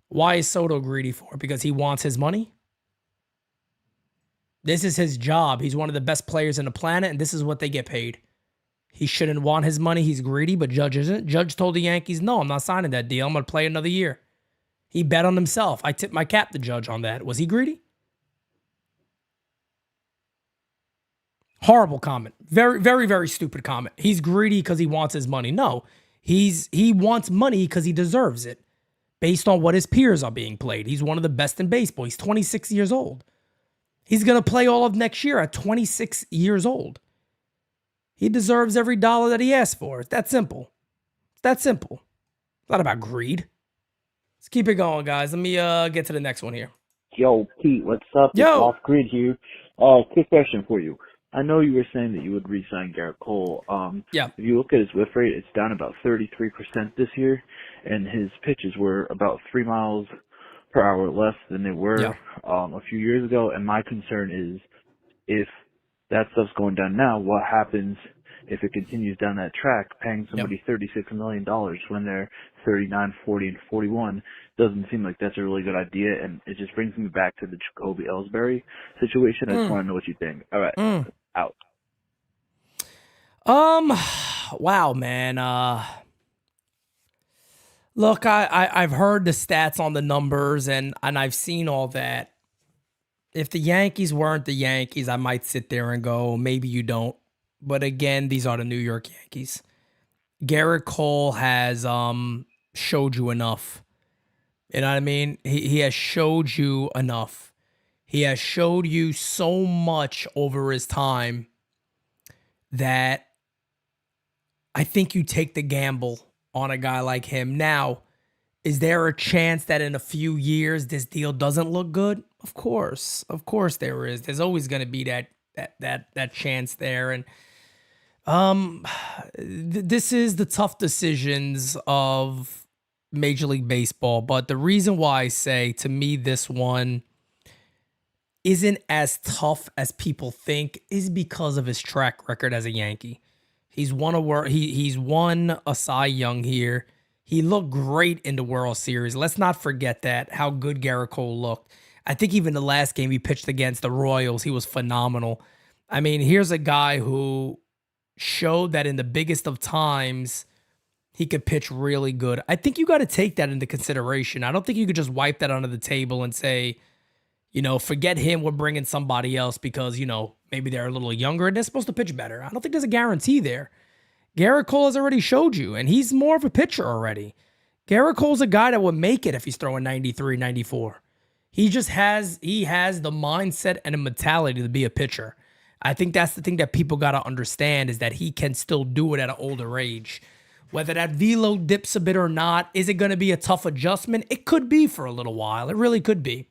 Why is Soto greedy for? Because he wants his money? This is his job. He's one of the best players on the planet, and this is what they get paid. He shouldn't want his money. He's greedy, but Judge isn't. Judge told the Yankees, no, I'm not signing that deal. I'm going to play another year. He bet on himself. I tipped my cap to Judge on that. Was he greedy? Horrible comment. Very, very, very stupid comment. He's greedy because he wants his money. No, he wants money because he deserves it based on what his peers are being played. He's one of the best in baseball. He's 26 years old. He's going to play all of next year at 26 years old. He deserves every dollar that he asks for. It's that simple. It's that simple. It's not about greed. Let's keep it going, guys. Let me get to the next one here. Yo, Pete, what's up? Yo. It's Off Grid here. Quick question for you. I know you were saying that you would re-sign Gerrit Cole. Yeah. If you look at his whiff rate, it's down about 33% this year, and his pitches were about 3 miles per hour less than they were a few years ago. And my concern is if that stuff's going down now, what happens if it continues down that track? Paying somebody $36 million when they're 39, 40, and 41 doesn't seem like that's a really good idea, and it just brings me back to the Jacoby Ellsbury situation. I just want to know what you think. All right, out. Wow, man. Look, I've heard the stats on the numbers, and I've seen all that. If the Yankees weren't the Yankees, I might sit there and go, maybe you don't. But again, these are the New York Yankees. Gerrit Cole has showed you enough. You know what I mean? He has showed you enough. He has showed you so much over his time that I think you take the gamble on a guy like him. Now, is there a chance that in a few years this deal doesn't look good? Of course there is. There's always going to be that chance there. And this is the tough decisions of Major League Baseball. But the reason why I say, to me, this one isn't as tough as people think is because of his track record as a Yankee. He's won a Cy Young here. He looked great in the World Series. Let's not forget that, how good Gerrit Cole looked. I think even the last game he pitched against the Royals, he was phenomenal. I mean, here's a guy who showed that in the biggest of times, he could pitch really good. I think you got to take that into consideration. I don't think you could just wipe that under the table and say, forget him, we're bringing somebody else because, maybe they're a little younger and they're supposed to pitch better. I don't think there's a guarantee there. Gerrit Cole has already showed you, and he's more of a pitcher already. Gerrit Cole's a guy that would make it if he's throwing 93, 94. He has the mindset and a mentality to be a pitcher. I think that's the thing that people got to understand is that he can still do it at an older age. Whether that velo dips a bit or not, is it going to be a tough adjustment? It could be for a little while. It really could be.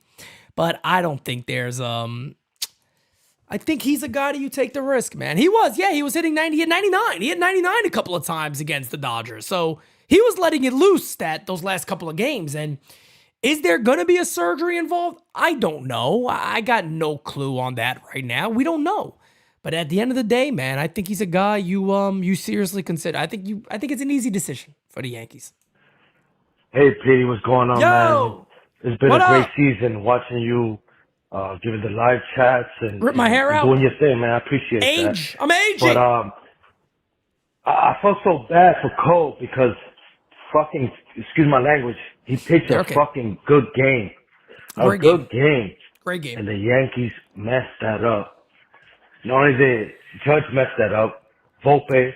But I don't think there's I think he's a guy that you take the risk, man. He was hitting 90, he hit 99. He hit 99 a couple of times against the Dodgers. So he was letting it loose those last couple of games. And is there going to be a surgery involved? I don't know. I got no clue on that right now. We don't know. But at the end of the day, man, I think he's a guy you seriously consider. I think it's an easy decision for the Yankees. Hey, Petey, what's going on, man? It's been What a great up? season watching you giving the live chats and Rip my hair out. doing your thing, man. I appreciate that. I'm aging. But I felt so bad for Cole because fucking, excuse my language, he pitched a fucking good game. Great good game. Great game. And the Yankees messed that up. Not only did Judge mess that up, Volpe,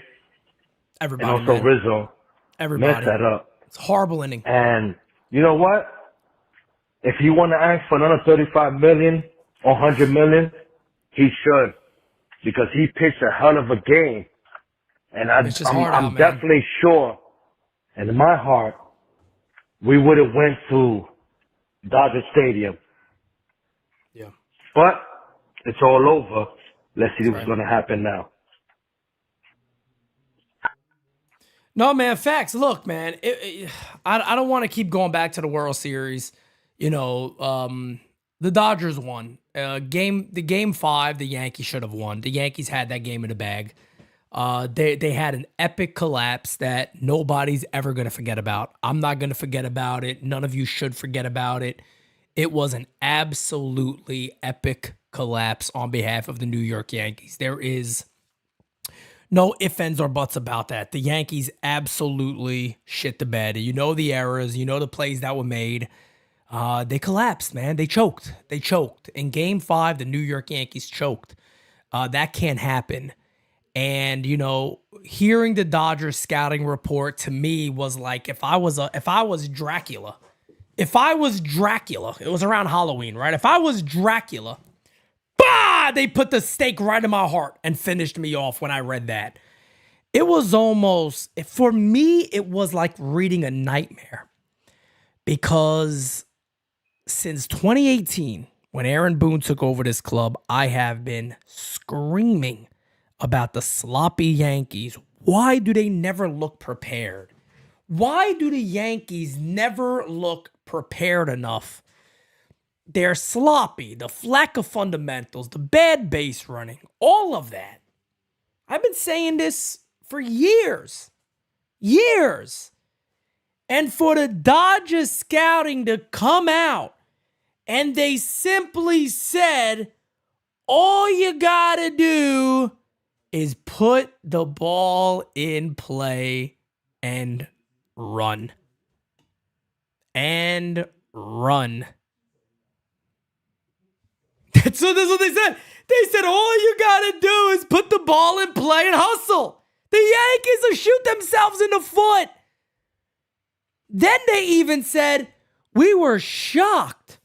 Everybody, and also man. Rizzo Everybody. messed that up. It's a horrible inning. And you know what? If you want to ask for another $35 million or $100 million, he should, because he pitched a hell of a game. And I'm definitely sure, and in my heart, we would have went to Dodger Stadium. Yeah. But it's all over. Let's see what's going to happen now. No, man, facts. Look, man, I don't want to keep going back to the World Series. You know, the Dodgers won. Game 5, the Yankees should have won. The Yankees had that game in the bag. They had an epic collapse that nobody's ever going to forget about. I'm not going to forget about it. None of you should forget about it. It was an absolutely epic collapse on behalf of the New York Yankees. There is no ifs, ands, or buts about that. The Yankees absolutely shit the bed. You know the errors. You know the plays that were made. They collapsed, man. They choked. In Game 5, the New York Yankees choked. That can't happen. And, you know, hearing the Dodgers scouting report to me was like if I was Dracula. It was around Halloween, right? If I was Dracula, they put the stake right in my heart and finished me off when I read that. It was almost, for me, it was like reading a nightmare. Because since 2018, when Aaron Boone took over this club, I have been screaming about the sloppy Yankees. Why do they never look prepared? Why do the Yankees never look prepared enough? They're sloppy, the lack of fundamentals, the bad base running, all of that. I've been saying this for years. And for the Dodgers scouting to come out and they simply said, all you gotta do is put the ball in play and run. So that's what they said. They said, all you gotta do is put the ball in play and hustle. The Yankees will shoot themselves in the foot. Then they even said, we were shocked.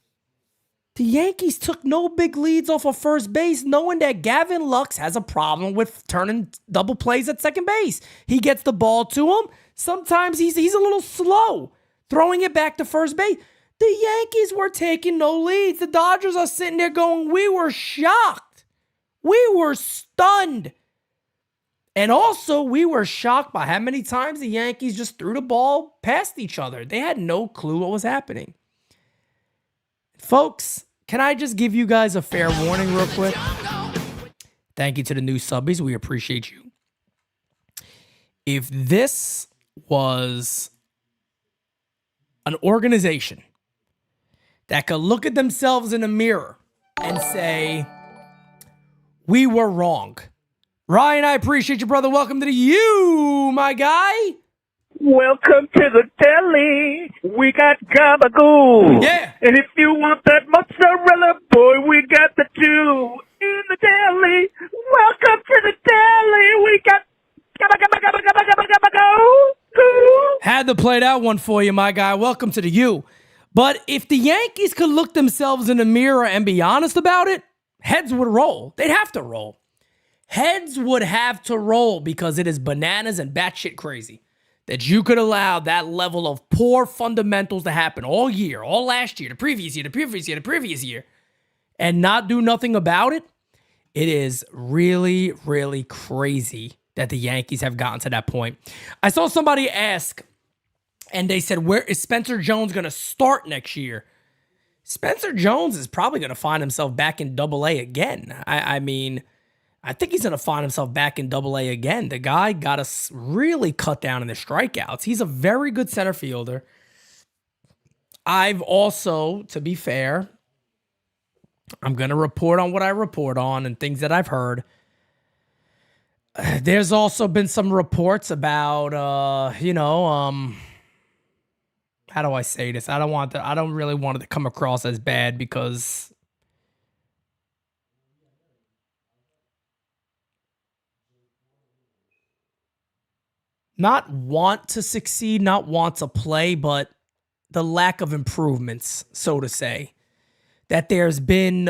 The Yankees took no big leads off of first base, knowing that Gavin Lux has a problem with turning double plays at second base. He gets the ball to him. Sometimes he's a little slow, throwing it back to first base. The Yankees were taking no leads. The Dodgers are sitting there going, we were shocked. We were stunned. And also, we were shocked by how many times the Yankees just threw the ball past each other. They had no clue what was happening. Folks, can I just give you guys a fair warning real quick? Thank you to the new subbies. We appreciate you. If this was an organization that could look at themselves in a mirror and say, we were wrong. Ryan, I appreciate you, brother. Welcome to the U, my guy. Welcome to the deli. We got gabagool. Yeah. And if you want that mozzarella, boy, we got the two in the deli. Welcome to the deli. We got gabagool. Had to play that one for you, my guy. Welcome to the U. But if the Yankees could look themselves in the mirror and be honest about it, heads would roll. They'd have to roll. Heads would have to roll because it is bananas and batshit crazy that you could allow that level of poor fundamentals to happen all year, all last year, the previous year, the previous year, the previous year, and not do nothing about it, it is really, really crazy that the Yankees have gotten to that point. I saw somebody ask, and they said, where is Spencer Jones going to start next year? Spencer Jones is probably going to find himself back in Double-A again. I mean, I think he's going to find himself back in Double-A again. The guy got us really cut down in the strikeouts. He's a very good center fielder. I've also, to be fair, I'm going to report on what I report on and things that I've heard. There's also been some reports about, how do I say this? I don't really want it to come across as bad because not want to succeed, not want to play, but the lack of improvements, so to say. That there's been,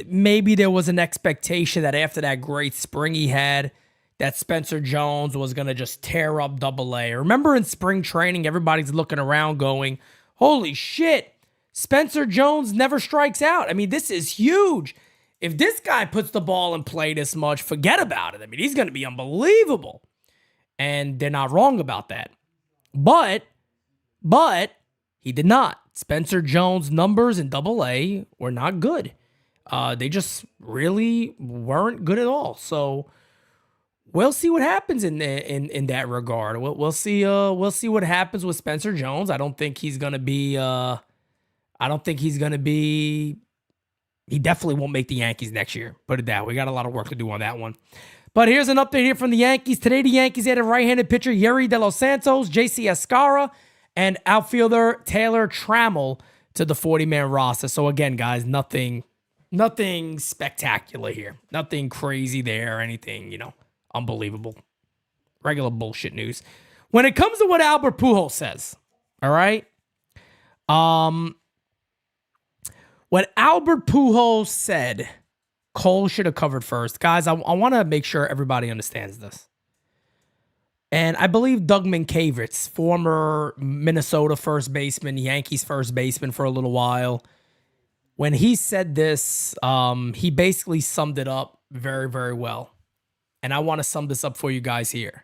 maybe there was an expectation that after that great spring he had, that Spencer Jones was going to just tear up Double-A. Remember in spring training, everybody's looking around going, holy shit, Spencer Jones never strikes out. I mean, this is huge. If this guy puts the ball in play this much, forget about it. I mean, he's going to be unbelievable. And they're not wrong about that. But he did not. Spencer Jones' numbers in Double-A were not good. They just really weren't good at all. So we'll see what happens in that regard. We'll see what happens with Spencer Jones. I don't think he's gonna be. He definitely won't make the Yankees next year. Put it that way. We got a lot of work to do on that one. But here's an update here from the Yankees. Today, the Yankees added right-handed pitcher Yerry De Los Santos, J.C. Escara, and outfielder Taylor Trammell to the 40-man roster. So again, guys, nothing spectacular here. Nothing crazy there or anything, unbelievable. Regular bullshit news. When it comes to what Albert Pujols says, all right? What Albert Pujols said, Cole should have covered first. Guys, I want to make sure everybody understands this. And I believe Doug Mankiewicz, former Minnesota first baseman, Yankees first baseman for a little while, when he said this, he basically summed it up very, very well. And I want to sum this up for you guys here.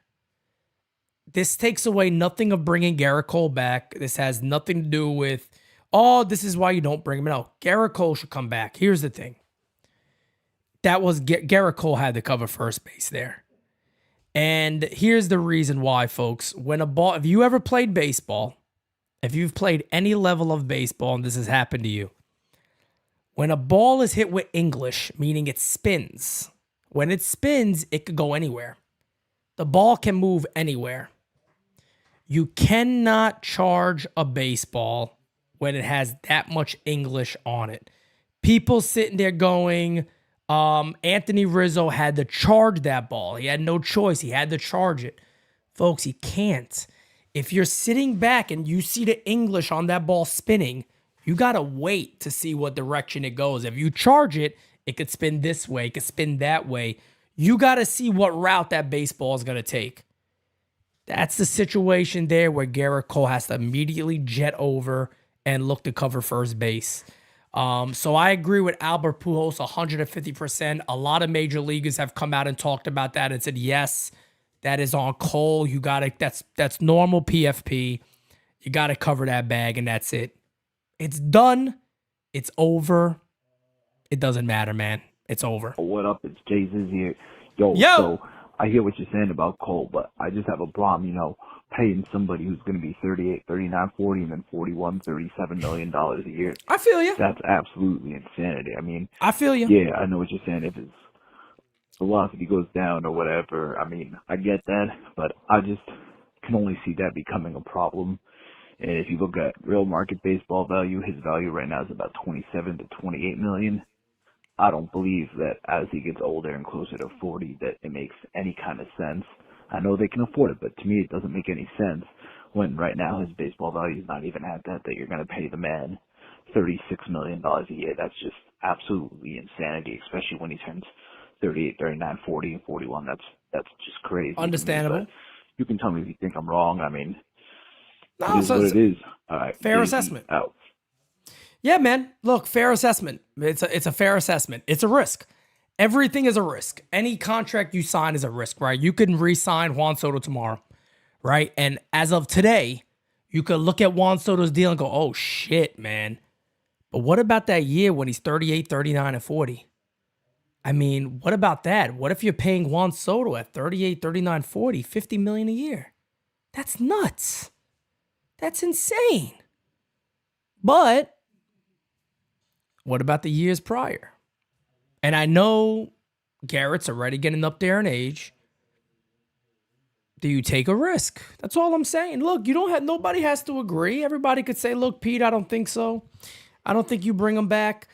This takes away nothing of bringing Gerrit Cole back. This has nothing to do with, this is why you don't bring him. No, Gerrit Cole should come back. Here's the thing. That was Gerrit Cole had to cover first base there. And here's the reason why, folks. If you ever played baseball, if you've played any level of baseball, and this has happened to you, when a ball is hit with English, meaning it spins, when it spins, it could go anywhere. The ball can move anywhere. You cannot charge a baseball when it has that much English on it. People sitting there going, Anthony Rizzo had to charge that ball. He had no choice. He had to charge it. Folks, he can't. If you're sitting back and you see the English on that ball spinning, you got to wait to see what direction it goes. If you charge it, it could spin this way. It could spin that way. You got to see what route that baseball is going to take. That's the situation there where Gerrit Cole has to immediately jet over and look to cover first base. So I agree with Albert Pujols 150%. A lot of major leaguers have come out and talked about that and said, yes, that is on Cole. You got to, that's normal PFP. You got to cover that bag and that's it. It's done. It's over. It doesn't matter, man. It's over. What up? It's Jay Ziz here. Yo, so I hear what you're saying about Cole, but I just have a problem, paying somebody who's going to be 38, 39, 40, and then 41, $37 million a year. I feel you. That's absolutely insanity. I mean, I feel you. Yeah, I know what you're saying. If his velocity goes down or whatever, I mean, I get that, but I just can only see that becoming a problem. And if you look at real market baseball value, his value right now is about 27 to 28 million. I don't believe that as he gets older and closer to 40 that it makes any kind of sense. I know they can afford it, but to me it doesn't make any sense when right now his baseball value is not even at that you're going to pay the man $36 million a year. That's just absolutely insanity, especially when he turns 38, 39, 40, and 41. That's just crazy. Understandable. You can tell me if you think I'm wrong. I mean, No, it is what it is. Fair assessment. Out. Yeah, man. Look, fair assessment. It's a fair assessment. It's a risk. Everything is a risk. Any contract you sign is a risk, right? You can re-sign Juan Soto tomorrow, right? And as of today, you could look at Juan Soto's deal and go, oh, shit, man. But what about that year when he's 38, 39, and 40? I mean, what about that? What if you're paying Juan Soto at 38, 39, 40, $50 million a year? That's nuts. That's insane. But what about the years prior? And I know Gerrit's already getting up there in age. Do you take a risk? That's all I'm saying. Look, nobody has to agree. Everybody could say, look, Pete, I don't think so. I don't think you bring him back.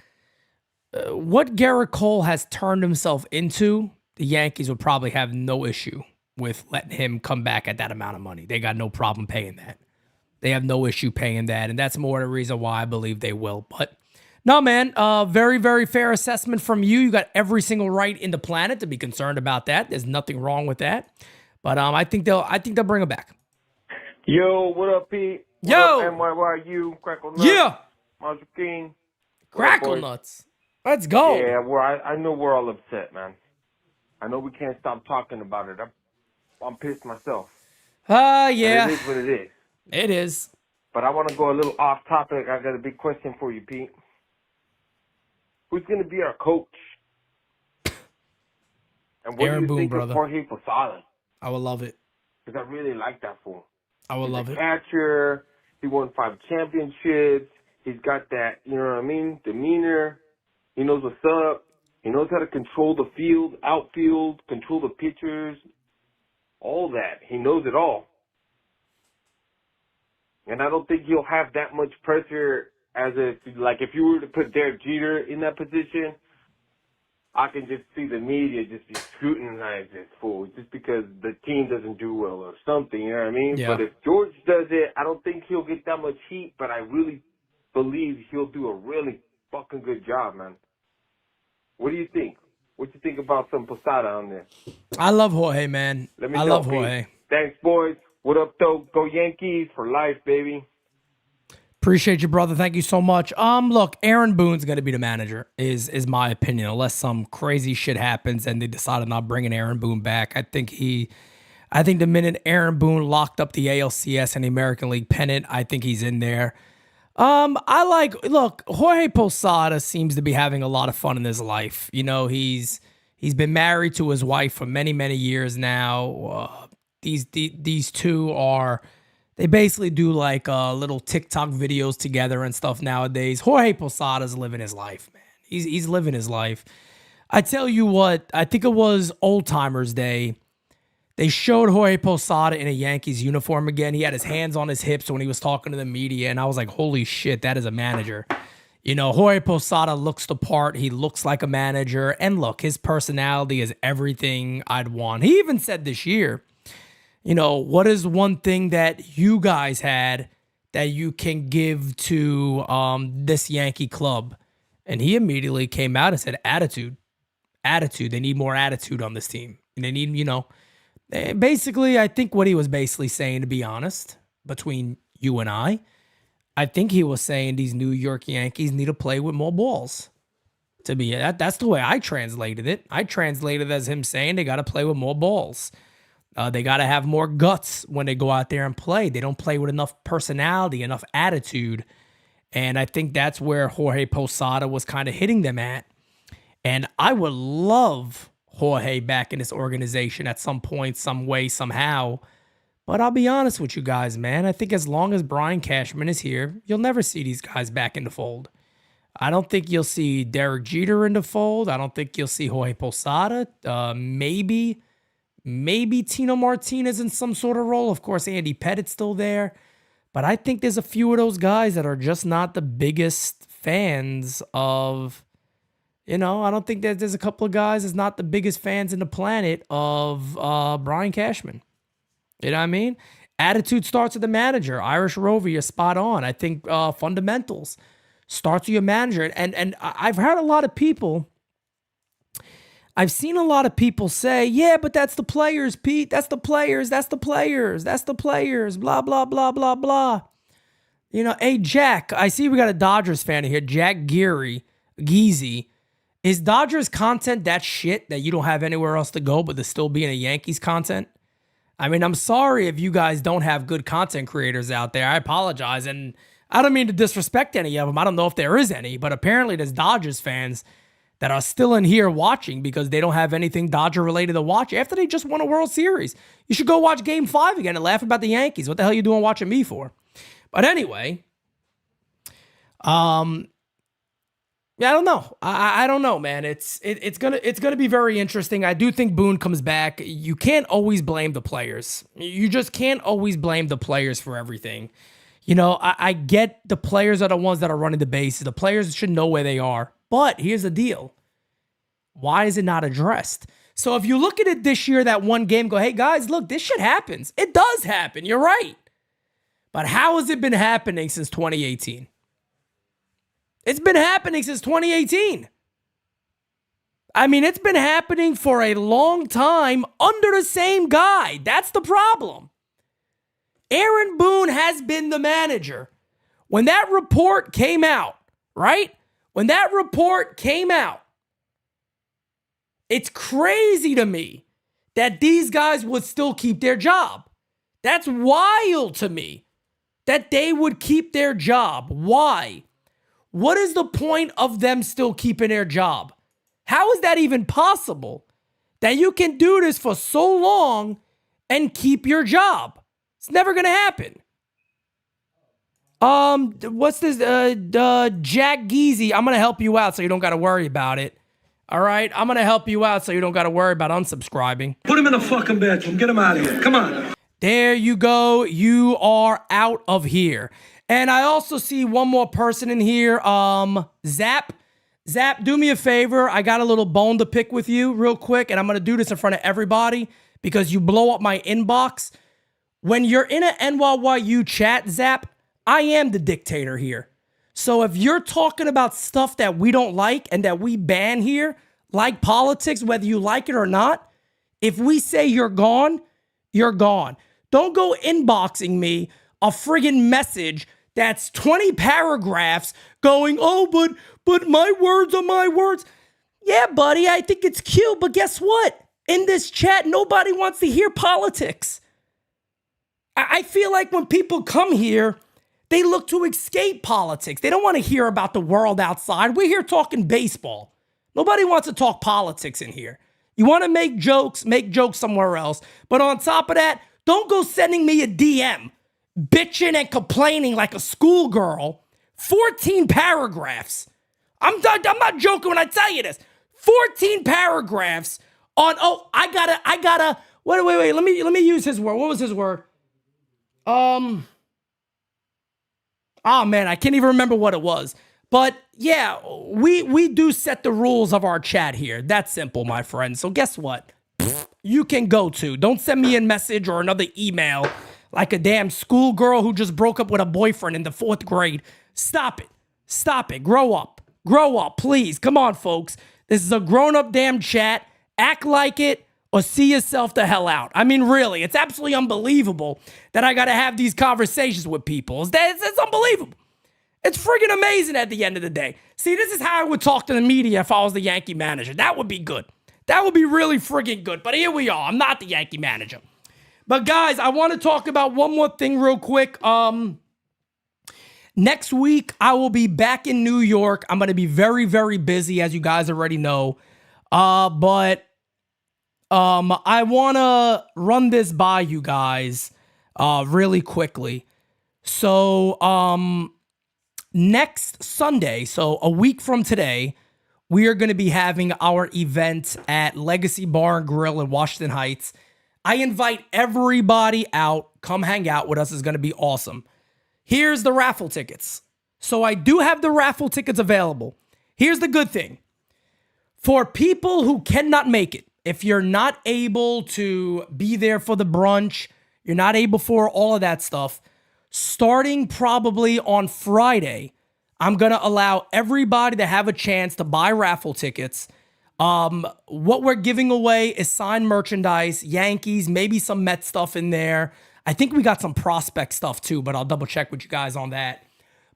What Gerrit Cole has turned himself into, the Yankees would probably have no issue with letting him come back at that amount of money. They got no problem paying that. They have no issue paying that, and that's more the reason why I believe they will. But no, man, very, very fair assessment from you. You got every single right in the planet to be concerned about that. There's nothing wrong with that. But I think they'll bring him back. Yo, what up, Pete? Yo, what up, NYY Crackle Nuts. Yeah, Monster King. Crackle Nuts. Let's go. Yeah, I know we're all upset, man. I know we can't stop talking about it. I'm pissed myself. Yeah. But it is what it is. It is. But I want to go a little off topic. I got a big question for you, Pete. Who's going to be our coach? And what Aaron do you Boone, think brother. of Jorge Posada? I would love it. Because I really like that fool. I would love He's it. a catcher. He won 5 championships. He's got that, you know what I mean, demeanor. He knows what's up. He knows how to control the field, outfield, control the pitchers, all that. He knows it all. And I don't think he'll have that much pressure as if you were to put Derek Jeter in that position, I can just see the media just be scrutinizing this fool just because the team doesn't do well or something, you know what I mean? Yeah. But if George does it, I don't think he'll get that much heat, but I really believe he'll do a really fucking good job, man. What do you think? What you think about some Posada on there? I love Jorge, man. Let me I know, love Pete. Jorge. Thanks, boys. What up, though? Go Yankees for life, baby. Appreciate you, brother. Thank you so much. Look, Aaron Boone's going to be the manager, is my opinion, unless some crazy shit happens and they decide on not bringing Aaron Boone back. I think the minute Aaron Boone locked up the ALCS and the American League pennant, I think he's in there. Look, Jorge Posada seems to be having a lot of fun in his life. You know, he's been married to his wife for many, many years now. These two are... They basically do like little TikTok videos together and stuff nowadays. Jorge Posada's living his life, man. He's living his life. I tell you what, I think it was Old Timers Day. They showed Jorge Posada in a Yankees uniform again. He had his hands on his hips when he was talking to the media, and I was like, holy shit, that is a manager. You know, Jorge Posada looks the part. He looks like a manager. And look, his personality is everything I'd want. He even said this year, you know, what is one thing that you guys had that you can give to this Yankee club? And he immediately came out and said, attitude. Attitude. They need more attitude on this team. And they need, you know, basically, I think what he was basically saying, to be honest, between you and I think he was saying these New York Yankees need to play with more balls. To be that's the way I translated it. I translated it as him saying they got to play with more balls. They got to have more guts when they go out there and play. They don't play with enough personality, enough attitude. And I think that's where Jorge Posada was kind of hitting them at. And I would love Jorge back in this organization at some point, some way, somehow. But I'll be honest with you guys, man. I think as long as Brian Cashman is here, you'll never see these guys back in the fold. I don't think you'll see Derek Jeter in the fold. I don't think you'll see Jorge Posada. Maybe Tino Martinez in some sort of role. Of course, Andy Pettit's still there. But I think there's a few of those guys that are just not the biggest fans of, you know, I don't think that there's a couple of guys that's not the biggest fans in the planet of Brian Cashman. You know what I mean? Attitude starts with the manager. Irish Rover, you're spot on. I think fundamentals starts with your manager. And I've heard a lot of people... I've seen a lot of people say, yeah, but that's the players, Pete. That's the players. That's the players. That's the players. Blah, blah, blah, blah, blah. You know, hey, Jack, I see we got a Dodgers fan here. Jack Geezy. Is Dodgers content that shit that you don't have anywhere else to go, but there's still being a Yankees content? I mean, I'm sorry if you guys don't have good content creators out there. I apologize. And I don't mean to disrespect any of them. I don't know if there is any, but apparently there's Dodgers fans that are still in here watching because they don't have anything Dodger related to watch after they just won a World Series. You should go watch Game 5 again and laugh about the Yankees. What the hell are you doing watching me for? But anyway, yeah, I don't know. I don't know, man. It's gonna be very interesting. I do think Boone comes back. You can't always blame the players. You just can't always blame the players for everything. You know, I get the players are the ones that are running the bases. The players should know where they are. But here's the deal. Why is it not addressed? So if you look at it this year, that one game, go, hey, guys, look, this shit happens. It does happen. You're right. But how has it been happening since 2018? It's been happening since 2018. I mean, it's been happening for a long time under the same guy. That's the problem. Aaron Boone has been the manager. When that report came out, right? When that report came out, it's crazy to me that these guys would still keep their job. That's wild to me that they would keep their job. Why? What is the point of them still keeping their job? How is that even possible? That you can do this for so long and keep your job? It's never going to happen. What's this? Jack Geezy. I'm going to help you out so you don't got to worry about it. All right? I'm going to help you out so you don't got to worry about unsubscribing. Put him in a fucking bedroom. Get him out of here. Come on. There you go. You are out of here. And I also see one more person in here. Zap, do me a favor. I got a little bone to pick with you real quick, and I'm going to do this in front of everybody because you blow up my inbox. When you're in an NYYU chat, Zap, I am the dictator here. So if you're talking about stuff that we don't like and that we ban here, like politics, whether you like it or not, if we say you're gone, you're gone. Don't go inboxing me a friggin' message that's 20 paragraphs going, oh, but my words are my words. Yeah, buddy, I think it's cute, but guess what? In this chat, nobody wants to hear politics. I feel like when people come here, they look to escape politics. They don't want to hear about the world outside. We're here talking baseball. Nobody wants to talk politics in here. You want to make jokes somewhere else. But on top of that, don't go sending me a DM bitching and complaining like a schoolgirl. 14 paragraphs. I'm not joking when I tell you this. 14 paragraphs on, I gotta, wait, let me use his word. What was his word? Oh man, I can't even remember what it was. But yeah, we do set the rules of our chat here. That's simple, my friend. So guess what? You can go to. Don't send me a message or another email like a damn schoolgirl who just broke up with a boyfriend in the 4th grade. Stop it. Grow up, please. Come on, folks. This is a grown-up damn chat. Act like it or see yourself the hell out. I mean, really, it's absolutely unbelievable that I got to have these conversations with people. It's unbelievable. It's friggin' amazing at the end of the day. See, this is how I would talk to the media if I was the Yankee manager. That would be good. That would be really friggin' good. But here we are. I'm not the Yankee manager. But guys, I want to talk about one more thing real quick. Next week, I will be back in New York. I'm going to be very, very busy, as you guys already know. But I want to run this by you guys really quickly. So next Sunday, so a week from today, we are going to be having our event at Legacy Bar and Grill in Washington Heights. I invite everybody out. Come hang out with us. It's going to be awesome. Here's the raffle tickets. So I do have the raffle tickets available. Here's the good thing. For people who cannot make it, if you're not able to be there for the brunch, you're not able for all of that stuff, starting probably on Friday, I'm going to allow everybody to have a chance to buy raffle tickets. What we're giving away is signed merchandise, Yankees, maybe some Mets stuff in there. I think we got some prospect stuff too, but I'll double check with you guys on that.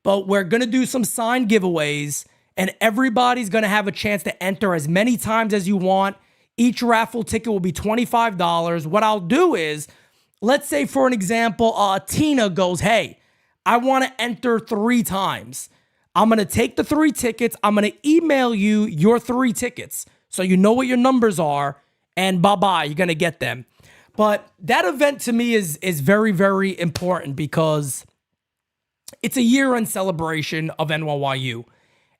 But we're going to do some signed giveaways, and everybody's going to have a chance to enter as many times as you want. Each raffle ticket will be $25. What I'll do is, let's say for an example, Tina goes, hey, I want to enter 3 times. I'm going to take the 3 tickets. I'm going to email you your 3 tickets so you know what your numbers are, and bye-bye, you're going to get them. But that event to me is very, very important because it's a year-end celebration of NYYU.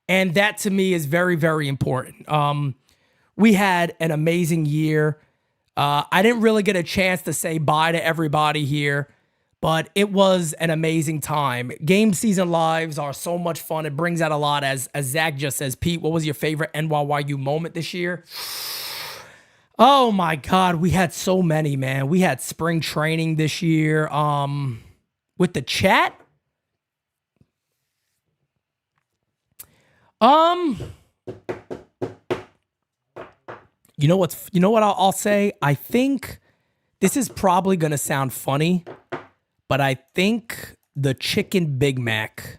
And that to me is very, very important. We had an amazing year. I didn't really get a chance to say bye to everybody here, but it was an amazing time. Game season lives are so much fun. It brings out a lot. As Zach just says, Pete, what was your favorite NYYU moment this year? Oh my God, we had so many, man. We had spring training this year. With the chat. You know what I'll say? I think this is probably going to sound funny, but I think the chicken Big Mac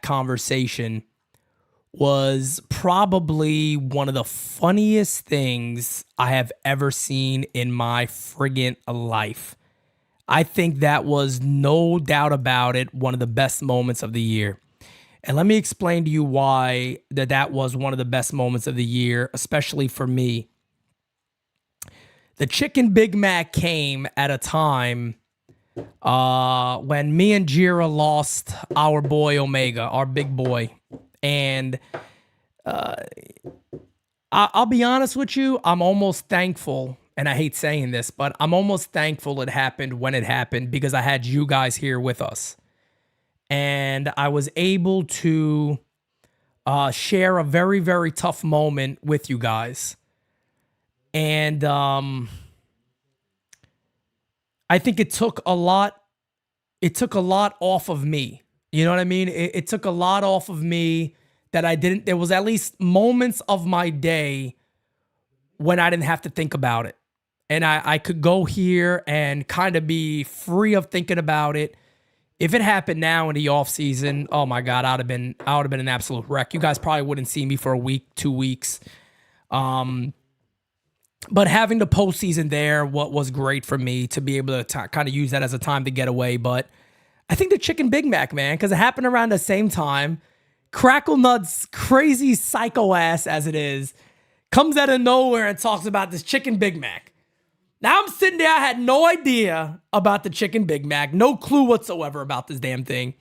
conversation was probably one of the funniest things I have ever seen in my friggin' life. I think that was, no doubt about it, one of the best moments of the year. And let me explain to you why that was one of the best moments of the year, especially for me. The chicken Big Mac came at a time when me and Jira lost our boy Omega, our big boy. And I'll be honest with you, I'm almost thankful, and I hate saying this, but I'm almost thankful it happened when it happened because I had you guys here with us. And I was able to share a very, very tough moment with you guys. And I think it took a lot off of me. You know what I mean? It took a lot off of me that I didn't. There was at least moments of my day when I didn't have to think about it. And I could go here and kind of be free of thinking about it. If it happened now in the off season, oh my God, I would have been an absolute wreck. You guys probably wouldn't see me for a week, 2 weeks. But having the postseason there, what was great for me to be able to kind of use that as a time to get away. But I think the chicken Big Mac, man, because it happened around the same time. Crackle Nuts, crazy psycho ass as it is, comes out of nowhere and talks about this chicken Big Mac. Now I'm sitting there, I had no idea about the chicken Big Mac, no clue whatsoever about this damn thing.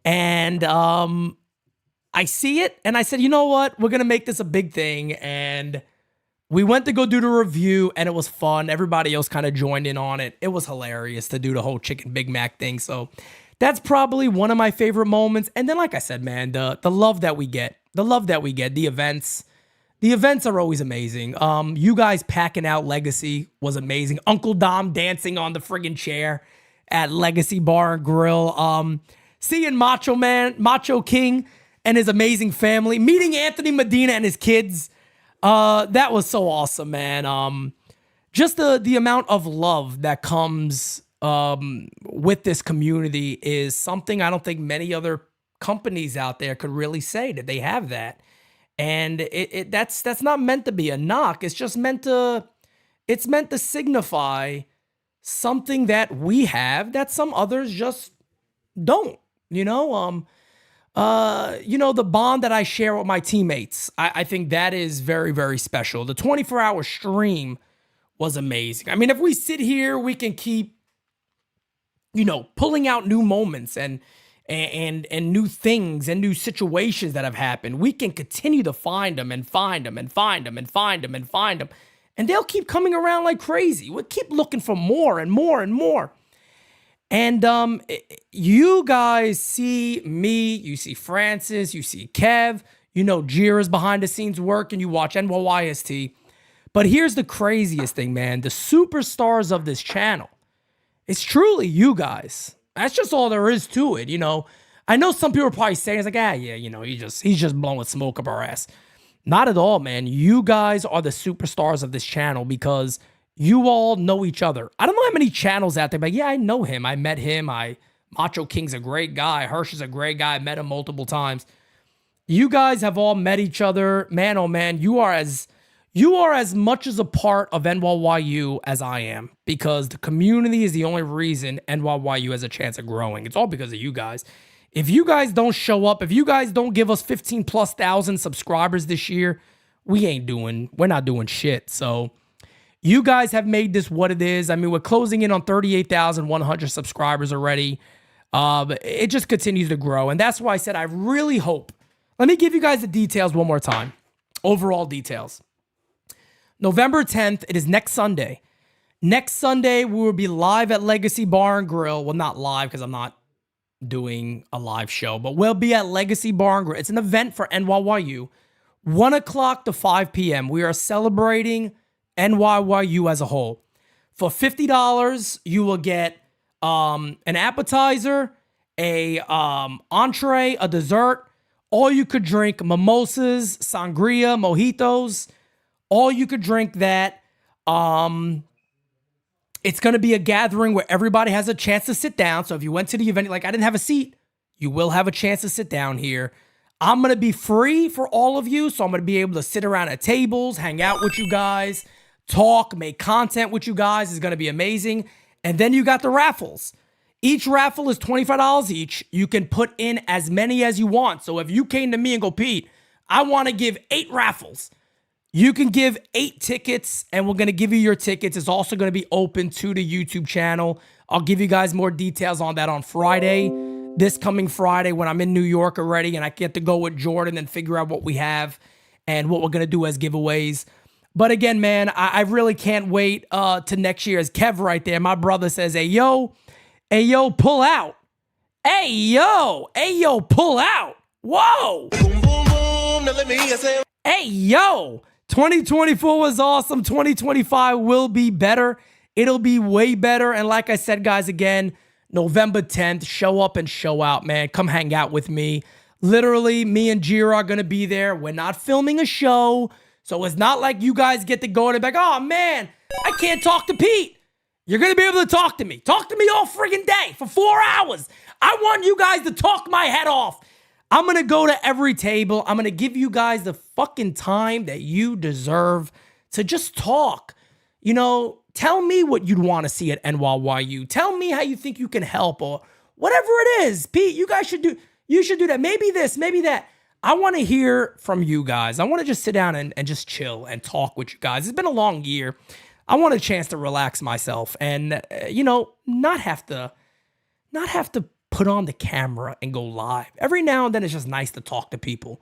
And I see it, and I said, you know what? We're going to make this a big thing. And we went to go do the review, and it was fun. Everybody else kind of joined in on it. It was hilarious to do the whole chicken Big Mac thing. So that's probably one of my favorite moments. And then, like I said, man, the love that we get, the events. The events are always amazing. You guys packing out Legacy was amazing. Uncle Dom dancing on the friggin' chair at Legacy Bar and Grill. Seeing Macho King and his amazing family. Meeting Anthony Medina and his kids. That was so awesome, man. Just the amount of love that comes with this community is something I don't think many other companies out there could really say that they have that. And that's not meant to be a knock. It's just meant to signify something that we have that some others just don't. The bond that I share with my teammates, I think that is very, very special. The 24-hour stream was amazing. I mean, if we sit here, we can keep, pulling out new moments and new things and new situations that have happened. We can continue to find them and find them and find them and find them and find them. And they'll keep coming around like crazy. We'll keep looking for more and more and more. And you guys see me, you see Francis, you see Kev, Jira's behind the scenes work, and you watch NYYST. But here's the craziest thing, man. The superstars of this channel, it's truly you guys. That's just all there is to it, I know some people are probably saying, it's like, yeah, he's just blowing smoke up our ass. Not at all, man. You guys are the superstars of this channel because you all know each other. I don't know how many channels out there, but yeah, I know him. I met him. Macho King's a great guy. Hirsch is a great guy. I met him multiple times. You guys have all met each other. Man, oh man, you are as much as a part of NYYU as I am, because the community is the only reason NYYU has a chance of growing. It's all because of you guys. If you guys don't show up, if you guys don't give us 15,000+ subscribers this year, we're not doing shit. So you guys have made this what it is. I mean, we're closing in on 38,100 subscribers already. It just continues to grow. And that's why I said I really hope. Let me give you guys the details one more time. Overall details. November 10th, it is next Sunday. Next Sunday, we will be live at Legacy Bar and Grill. Well, not live because I'm not doing a live show, but we'll be at Legacy Bar and Grill. It's an event for NYYU. 1 o'clock to 5 p.m. We are celebrating NYYU as a whole. For $50, you will get an appetizer, a entree, a dessert, all you could drink mimosas, sangria, mojitos, all you could drink that. It's going to be a gathering where everybody has a chance to sit down. So if you went to the event, like I didn't have a seat, you will have a chance to sit down here. I'm going to be free for all of you. So I'm going to be able to sit around at tables, hang out with you guys, talk, make content with you guys. It's going to be amazing. And then you got the raffles. Each raffle is $25 each. You can put in as many as you want. So if you came to me and go, Pete, I want to give 8 raffles. You can give 8 tickets, and we're going to give you your tickets. It's also going to be open to the YouTube channel. I'll give you guys more details on that on Friday, this coming Friday when I'm in New York already, and I get to go with Jordan and figure out what we have and what we're going to do as giveaways. But again, man, I really can't wait to next year. As Kev right there, my brother says, hey, yo, pull out. Hey, yo, pull out. Whoa. Boom, boom, boom. Now let me hear say. Hey, yo. 2024 was awesome. 2025 will be better. It'll be way better. And like I said, guys, again, November 10th, show up and show out, man. Come hang out with me. Literally, me and Jira are going to be there. We're not filming a show. So it's not like you guys get to go and be like, oh, man, I can't talk to Pete. You're going to be able to talk to me. Talk to me all friggin' day for 4 hours. I want you guys to talk my head off. I'm going to go to every table. I'm going to give you guys the fucking time that you deserve to just talk. You know, tell me what you'd want to see at NYYU. Tell me how you think you can help or whatever it is. Pete, you should do that. Maybe this, maybe that. I want to hear from you guys. I want to just sit down and just chill and talk with you guys. It's been a long year. I want a chance to relax myself and, not have to put on the camera and go live. Every now and then it's just nice to talk to people.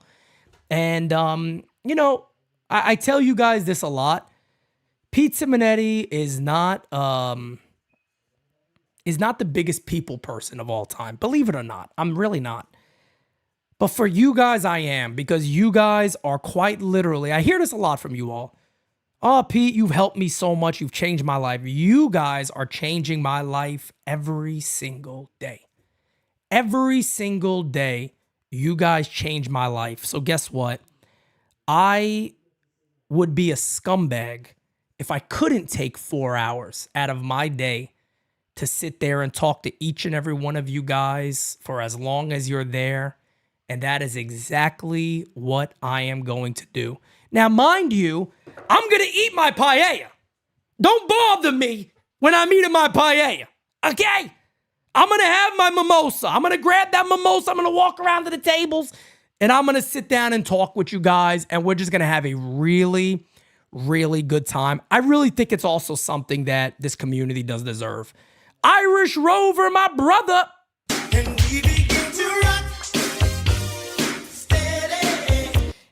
And, I tell you guys this a lot. Pete Simonetti is not the biggest people person of all time. Believe it or not, I'm really not. But for you guys, I am, because you guys are quite literally, I hear this a lot from you all. Oh, Pete, you've helped me so much. You've changed my life. You guys are changing my life every single day. Every single day, you guys change my life. So guess what? I would be a scumbag if I couldn't take 4 hours out of my day to sit there and talk to each and every one of you guys for as long as you're there. And that is exactly what I am going to do. Now, mind you, I'm going to eat my paella. Don't bother me when I'm eating my paella, okay? I'm going to have my mimosa. I'm going to grab that mimosa. I'm going to walk around to the tables, and I'm going to sit down and talk with you guys, and we're just going to have a really, really good time. I really think it's also something that this community does deserve. Irish Rover, my brother.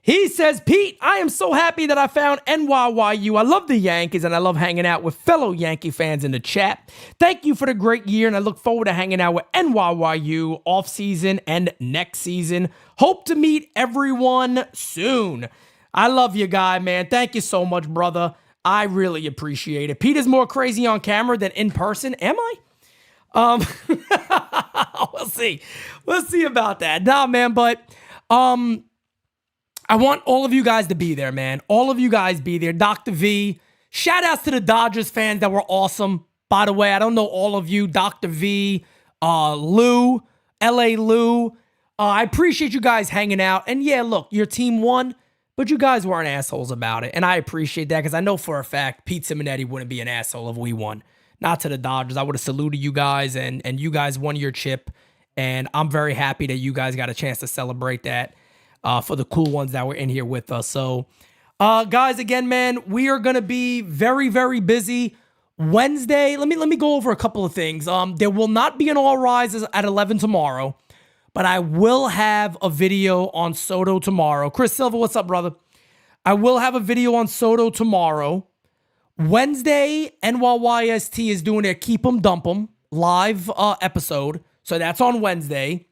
He says, Pete, I am so happy that I found NYYU. I love the Yankees, and I love hanging out with fellow Yankee fans in the chat. Thank you for the great year, and I look forward to hanging out with NYYU off-season and next season. Hope to meet everyone soon. I love you, guy, man. Thank you so much, brother. I really appreciate it. Pete is more crazy on camera than in person. Am I? We'll see. We'll see about that. Nah, man, but I want all of you guys to be there, man. All of you guys be there. Dr. V, shout outs to the Dodgers fans that were awesome. By the way, I don't know all of you. Dr. V, Lou, LA Lou. I appreciate you guys hanging out. And yeah, look, your team won, but you guys weren't assholes about it. And I appreciate that because I know for a fact Pete Simonetti wouldn't be an asshole if we won. Not to the Dodgers. I would have saluted you guys, and you guys won your chip. And I'm very happy that you guys got a chance to celebrate that for the cool ones that were in here with us. So, guys, again, man, we are going to be very, very busy. Wednesday, let me go over a couple of things. There will not be an All Rise at 11 tomorrow, but I will have a video on Soto tomorrow. Chris Silva, what's up, brother? I will have a video on Soto tomorrow. Wednesday, NYYST is doing their Keep 'em Dump 'em live episode. So that's on Wednesday.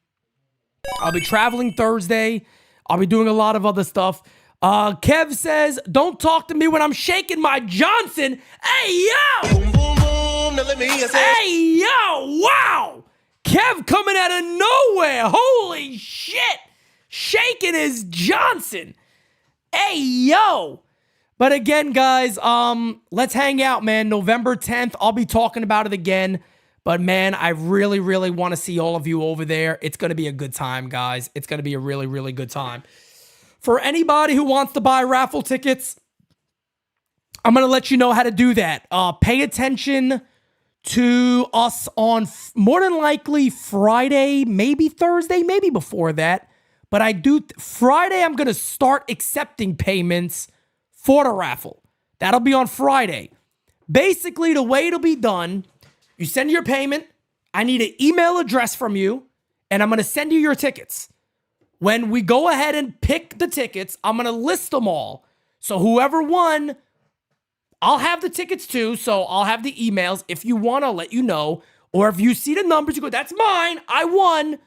I'll be traveling Thursday. I'll be doing a lot of other stuff. Kev says, don't talk to me when I'm shaking my Johnson. Hey, yo! Boom, boom, boom. Now let me hear hey, yo! Wow! Kev coming out of nowhere. Holy shit! Shaking his Johnson. Hey, yo! But again, guys, let's hang out, man. November 10th, I'll be talking about it again. But, man, I really, really want to see all of you over there. It's going to be a good time, guys. It's going to be a really, really good time. For anybody who wants to buy raffle tickets, I'm going to let you know how to do that. Pay attention to us on more than likely Friday, maybe Thursday, maybe before that. But Friday, I'm going to start accepting payments for the raffle. That'll be on Friday. Basically, the way it'll be done, you send your payment. I need an email address from you, and I'm going to send you your tickets. When we go ahead and pick the tickets, I'm going to list them all. So whoever won, I'll have the tickets too. So I'll have the emails. If you want, I'll let you know. Or if you see the numbers, you go, that's mine. I won.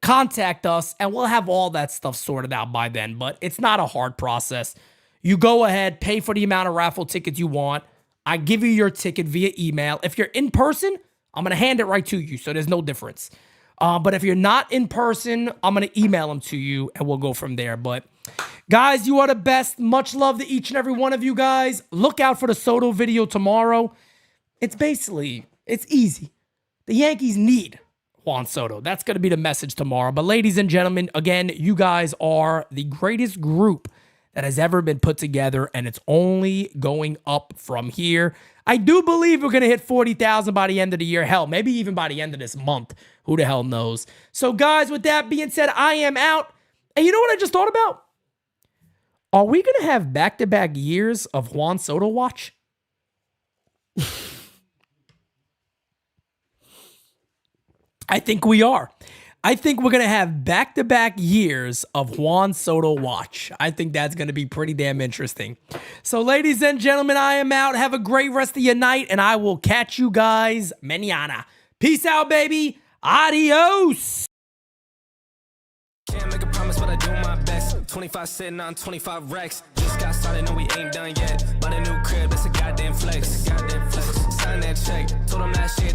Contact us, and we'll have all that stuff sorted out by then. But it's not a hard process. You go ahead, pay for the amount of raffle tickets you want. I give you your ticket via email. If you're in person, I'm going to hand it right to you, so there's no difference. But if you're not in person, I'm going to email them to you, and we'll go from there. But, guys, you are the best. Much love to each and every one of you guys. Look out for the Soto video tomorrow. It's easy. The Yankees need Juan Soto. That's going to be the message tomorrow. But, ladies and gentlemen, again, you guys are the greatest group that has ever been put together, and it's only going up from here. I do believe we're going to hit 40,000 by the end of the year. Hell, maybe even by the end of this month. Who the hell knows? So, guys, with that being said, I am out. And you know what I just thought about? Are we going to have back-to-back years of Juan Soto watch? I think we are. I think we're going to have back-to-back years of Juan Soto watch. I think that's going to be pretty damn interesting. So, ladies and gentlemen, I am out. Have a great rest of your night, and I will catch you guys mañana. Peace out, baby. Adios. Can't make a promise, but I do my best. 25 sitting on 25 racks. Just got started, no, we ain't done yet. But a new crib, that's a goddamn flex. Sign that check. Told him last year.